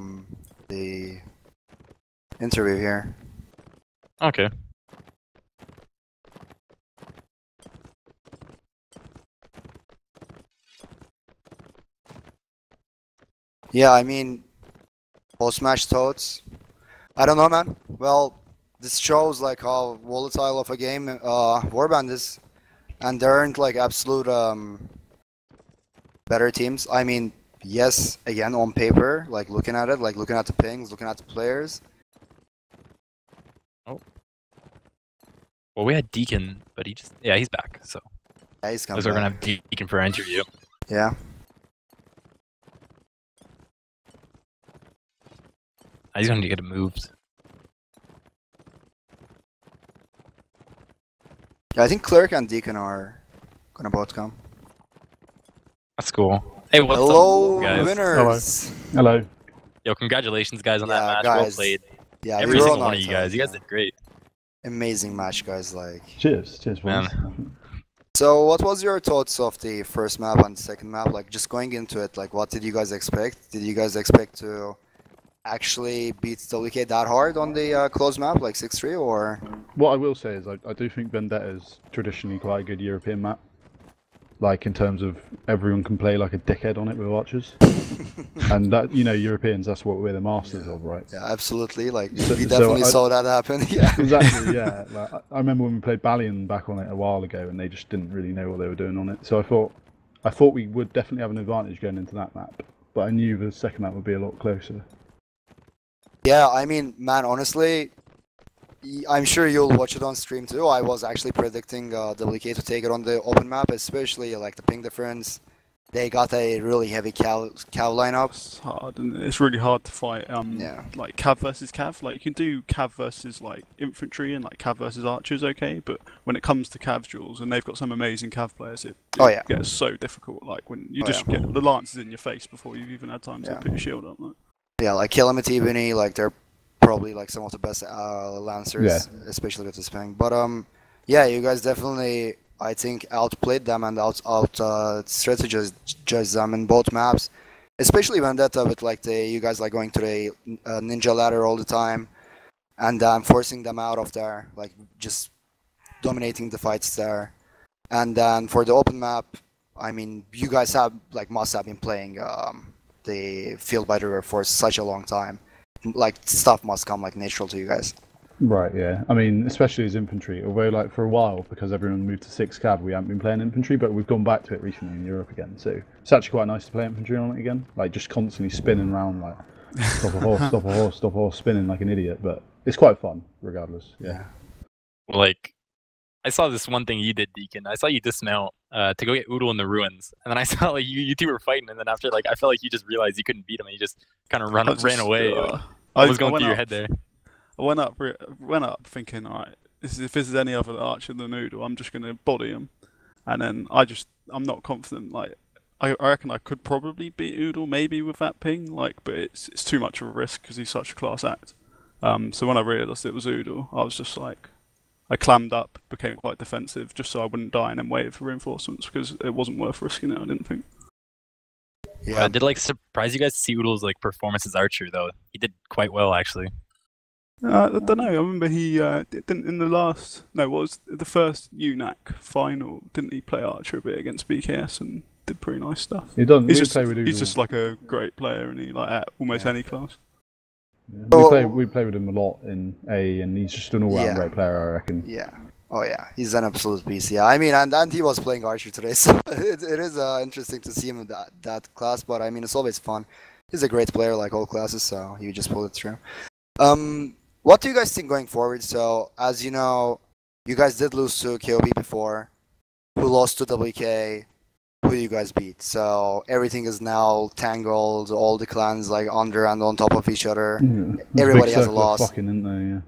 the interview here. Okay. Yeah, I mean, post-match thoughts. I don't know, man. Well, this shows like how volatile of a game Warband is, and there aren't like absolute better teams. I mean, yes, again on paper, like looking at it, like looking at the pings, looking at the players. Oh. Well, we had Deacon, but he's back. So. Yeah, he's coming. Because we're gonna have Deacon for our interview. Yeah. He's going to get it moved. Yeah, I think Cleric and Deacon are gonna both come. That's cool. Hey, what's Hello, up, guys? winners. Hello. Yo, congratulations, guys, on that match. Well played. Yeah, every single one of you guys. You guys did great. Amazing match, guys. Like. Cheers, man. So, what was your thoughts of the first map and second map? Like, just going into it, like, what did you guys expect? Did you guys expect to actually beat WK that hard on the closed map, like 6-3, or? What I will say is I do think Vendetta is traditionally quite a good European map. Like, in terms of everyone can play like a dickhead on it with archers. And that, Europeans, that's what we're the masters of, right? Yeah, absolutely. Like, we definitely saw that happen. Yeah. Exactly, yeah. Like, I remember when we played Balian back on it a while ago, and they just didn't really know what they were doing on it. So I thought we would definitely have an advantage going into that map. But I knew the second map would be a lot closer. Yeah, I mean, man, honestly, I'm sure you'll watch it on stream too. I was actually predicting WK to take it on the open map, especially like the ping difference they got a really heavy cav lineup. It's hard, and it's really hard to fight. Yeah. Like cav versus cav. Like you can do cav versus like infantry and like cav versus archers, okay. But when it comes to cav duels, and they've got some amazing cav players, it gets so difficult. Like when you just get the lances in your face before you've even had time to put your shield up. Like. Yeah, like Calamity, Vinny, like they're probably like some of the best lancers, especially with this ping. But yeah, you guys definitely, I think, outplayed them and out strategized them in both maps, especially Vendetta with like you guys like going to the ninja ladder all the time, and forcing them out of there, like just dominating the fights there. And then for the open map, I mean, you guys must have been playing the field by the river for such a long time. Like stuff must come like natural to you guys. Right, yeah. I mean, especially as infantry, although like for a while, because everyone moved to 6 cav, we haven't been playing infantry, but we've gone back to it recently in Europe again, so it's actually quite nice to play infantry on it again, like just constantly spinning around, like stop a horse, stop a horse, stop a horse, spinning like an idiot, but it's quite fun regardless. Yeah. Like, I saw this one thing you did, Deacon. I saw you dismount to go get Oodle in the ruins, and then I saw like you two were fighting, and then after like I felt like you just realized you couldn't beat him, and you just kind of ran away. What was going through your head there? I went up thinking, alright, if this is any other archer than Oodle, I'm just gonna body him, and then I'm not confident. Like I reckon I could probably beat Oodle maybe with that ping, like, but it's too much of a risk because he's such a class act. So when I realised it was Oodle, I was just like, I clammed up, became quite defensive just so I wouldn't die and then waited for reinforcements because it wasn't worth risking it. I didn't think. Yeah. Did like surprise you guys to see Oodle's like performance as archer though? He did quite well actually. I don't know. I remember he didn't in the first UNAC final. Didn't he play archer a bit against BKS and did pretty nice stuff? He does. He's just like a great player, and he like at almost any class. Yeah. We play with him a lot in A, and he's just an all-round great player, I reckon. Yeah. Oh yeah, he's an absolute beast. Yeah, I mean, and he was playing archer today, so it is interesting to see him in that class. But I mean, it's always fun. He's a great player, like all classes, so he just pulled it through. What do you guys think going forward? So, as you know, you guys did lose to KOB before, who lost to WK, who you guys beat. So, everything is now tangled, all the clans like under and on top of each other. Everybody has a loss. Fucking, isn't there? Yeah.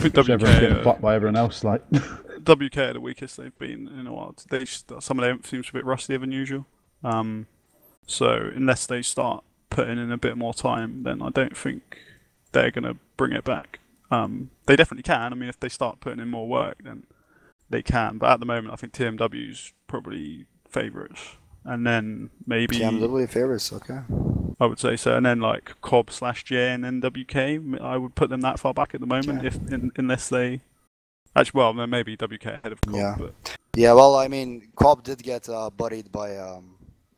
WK everyone's getting fucked by everyone else, like. WK are the weakest they've been in a while. Some of them seems a bit rustier than usual. So, unless they start putting in a bit more time, then I don't think they're going to bring it back. They definitely can. I mean, if they start putting in more work, then they can. But at the moment, I think TMW's probably favourites. And then maybe... TMW favourites, okay. I would say so. And then like Cobb/J and then WK, I would put them that far back at the moment, unless they... Actually, well, then maybe WK ahead of Cobb. Yeah. But... yeah, well, I mean, Cobb did get buddied by...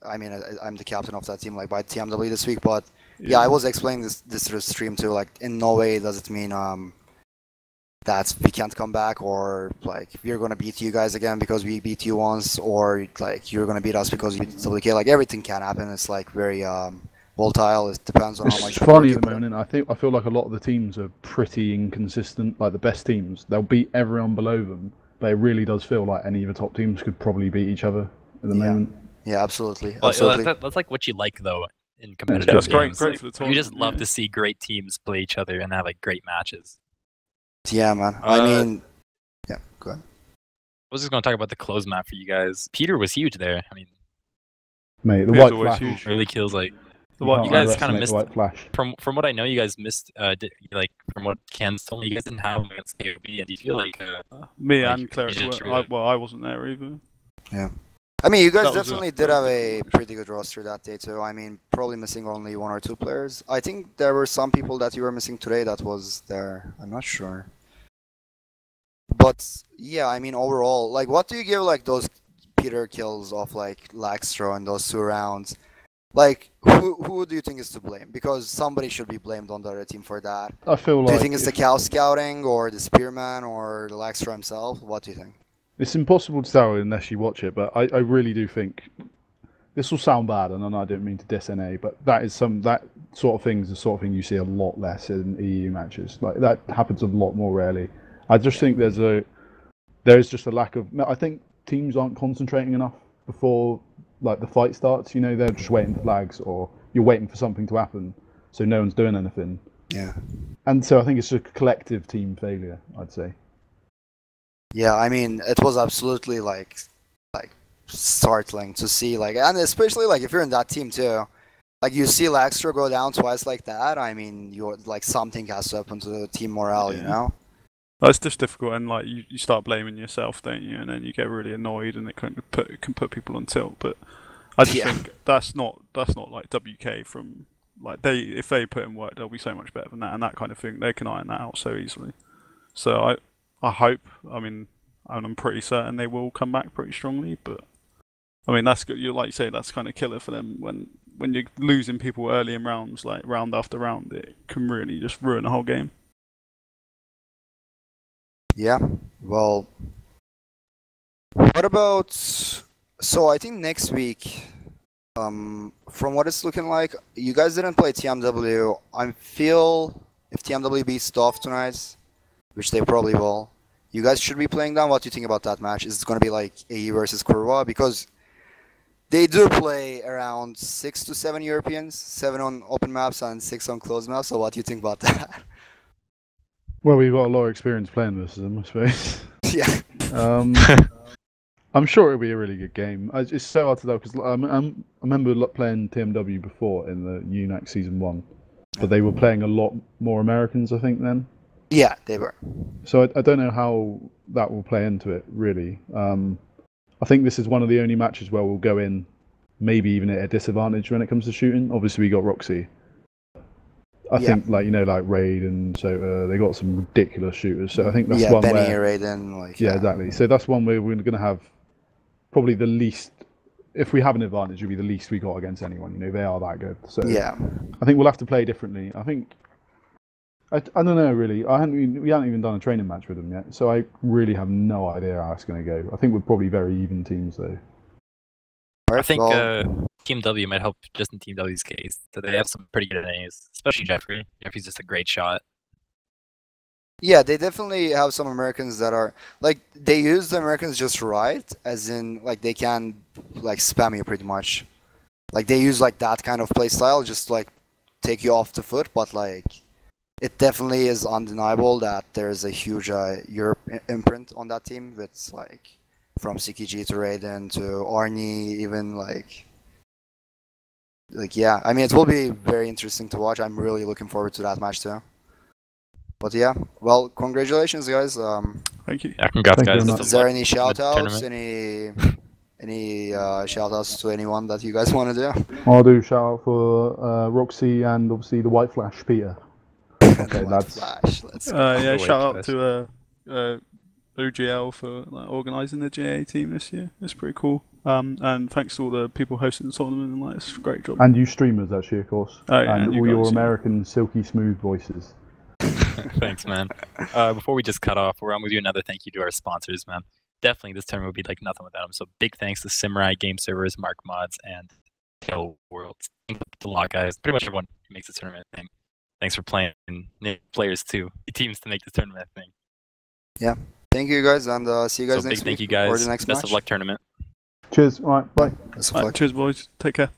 I mean, I'm the captain of that team, like by TMW this week, but... Yeah, I was explaining this to the stream too. Like, in no way does it mean that we can't come back, or like we're gonna beat you guys again because we beat you once, or like you're gonna beat us because we beat WK. Like everything can happen. It's like very volatile. It depends on how much. It's funny at the moment. I feel like a lot of the teams are pretty inconsistent. Like the best teams, they'll beat everyone below them, but it really does feel like any of the top teams could probably beat each other at the moment. Yeah, absolutely. Well, absolutely. That's like what you like though. In competitive games. Great for the tournament. You just love to see great teams play each other and have like great matches. Yeah, man. I mean, yeah, go ahead. I was just going to talk about the close map for you guys. Peter was huge there. I mean, mate, the Peter's white flash huge. Really kills like. You guys kind of missed white flash. From what I know, you guys missed. Like from what Ken's told me, you guys didn't have him against KOB. And do you feel like me like, and Cleric were? I wasn't there either. Yeah. I mean, you guys definitely did have a pretty good roster that day too. I mean, probably missing only 1 or 2 players. I think there were some people that you were missing today that was there. I'm not sure. But yeah, I mean, overall, like, what do you give like those Peter kills of like Laxtro and those 2 rounds? Like, who do you think is to blame? Because somebody should be blamed on the other team for that. I feel like. Do you think it's the cow scouting or the Spearman or the Laxtro himself? What do you think? It's impossible to tell unless you watch it, but I really do think this will sound bad, and I don't mean to diss NA, but that sort of thing is the sort of thing you see a lot less in EU matches. Like that happens a lot more rarely. I just think there is just a lack of. I think teams aren't concentrating enough before like the fight starts, you know, they're just waiting for flags, or you're waiting for something to happen, so no one's doing anything. Yeah. And so I think it's a collective team failure, I'd say. Yeah, I mean, it was absolutely like startling to see, like, and especially like if you're in that team too, like you see Laxter go down twice like that. I mean, you're like something has to happen to the team morale, you know? It's just difficult, and like you start blaming yourself, don't you? And then you get really annoyed, and it can put people on tilt. But I just think that's not like WK from like if they put in work, they'll be so much better than that, and that kind of thing. They can iron that out so easily. So I hope. I mean, I'm pretty certain they will come back pretty strongly. But I mean, that's good. You like you say, that's kind of killer for them when you're losing people early in rounds, like round after round. It can really just ruin the whole game. Yeah. Well, what about? So I think next week, from what it's looking like, you guys didn't play TMW. I feel if TMW beats Dove tonight, which they probably will, you guys should be playing them. What do you think about that match? Is it going to be like AE versus Kurva? Because they do play around 6 to 7 Europeans, 7 on open maps and 6 on closed maps. So what do you think about that? Well, we've got a lot of experience playing versus them, I suppose. Yeah. I'm sure it'll be a really good game. It's so hard to tell because I remember playing TMW before in the UNAC Season 1, but they were playing a lot more Americans, I think, then. Yeah, they were. So I don't know how that will play into it, really. I think this is one of the only matches where we'll go in maybe even at a disadvantage when it comes to shooting. Obviously, we got Roxy. I think, like, you know, like Raid and so they got some ridiculous shooters. So I think that's one Benny, where... Raiden, like... Yeah, exactly. So that's one where we're going to have probably the least... If we have an advantage, it'll be the least we got against anyone. You know, they are that good. So yeah. I think we'll have to play differently. I think... I don't know, really. We haven't even done a training match with them yet, so I really have no idea how it's going to go. I think we're probably very even teams, though. I think Team W might help just in Team W's case. So they have some pretty good A's, especially Jeffrey. Jeffrey's just a great shot. Yeah, they definitely have some Americans that are like they use the Americans just right, as in like they can like spam you pretty much. Like they use like that kind of play style, just like take you off the foot, but like it definitely is undeniable that there's a huge Europe imprint on that team with like from CKG to Raiden to Arnie, even like yeah. I mean, it will be very interesting to watch. I'm really looking forward to that match too. But yeah, well, congratulations, guys. Thank you. Yeah, congrats, guys. Is there any shout-outs? Any shout-outs to anyone that you guys want to do? I'll do shout-out for Roxy and obviously the White Flash, Peter. Okay, lads. Yeah, shout out to OGL for like, organising the GA team this year. It's pretty cool. And thanks to all the people hosting the tournament and like, it's a great job. And you streamers, actually, of course. Oh, yeah, and all your American silky smooth voices. Thanks, man. Before we just cut off, I'm going to do another thank you to our sponsors, man. Definitely, this tournament would be like nothing without them. So big thanks to Samurai Game Servers, Mark Mods, and Tail Worlds. A lot, guys. Pretty much everyone who makes this tournament thing. Thanks for playing players too, teams to make this tournament thing. Yeah, thank you guys, and see you guys next week. Thank you guys. For the next Best match. of luck tournament. Cheers. All right, bye. Best of luck. Cheers, boys. Take care.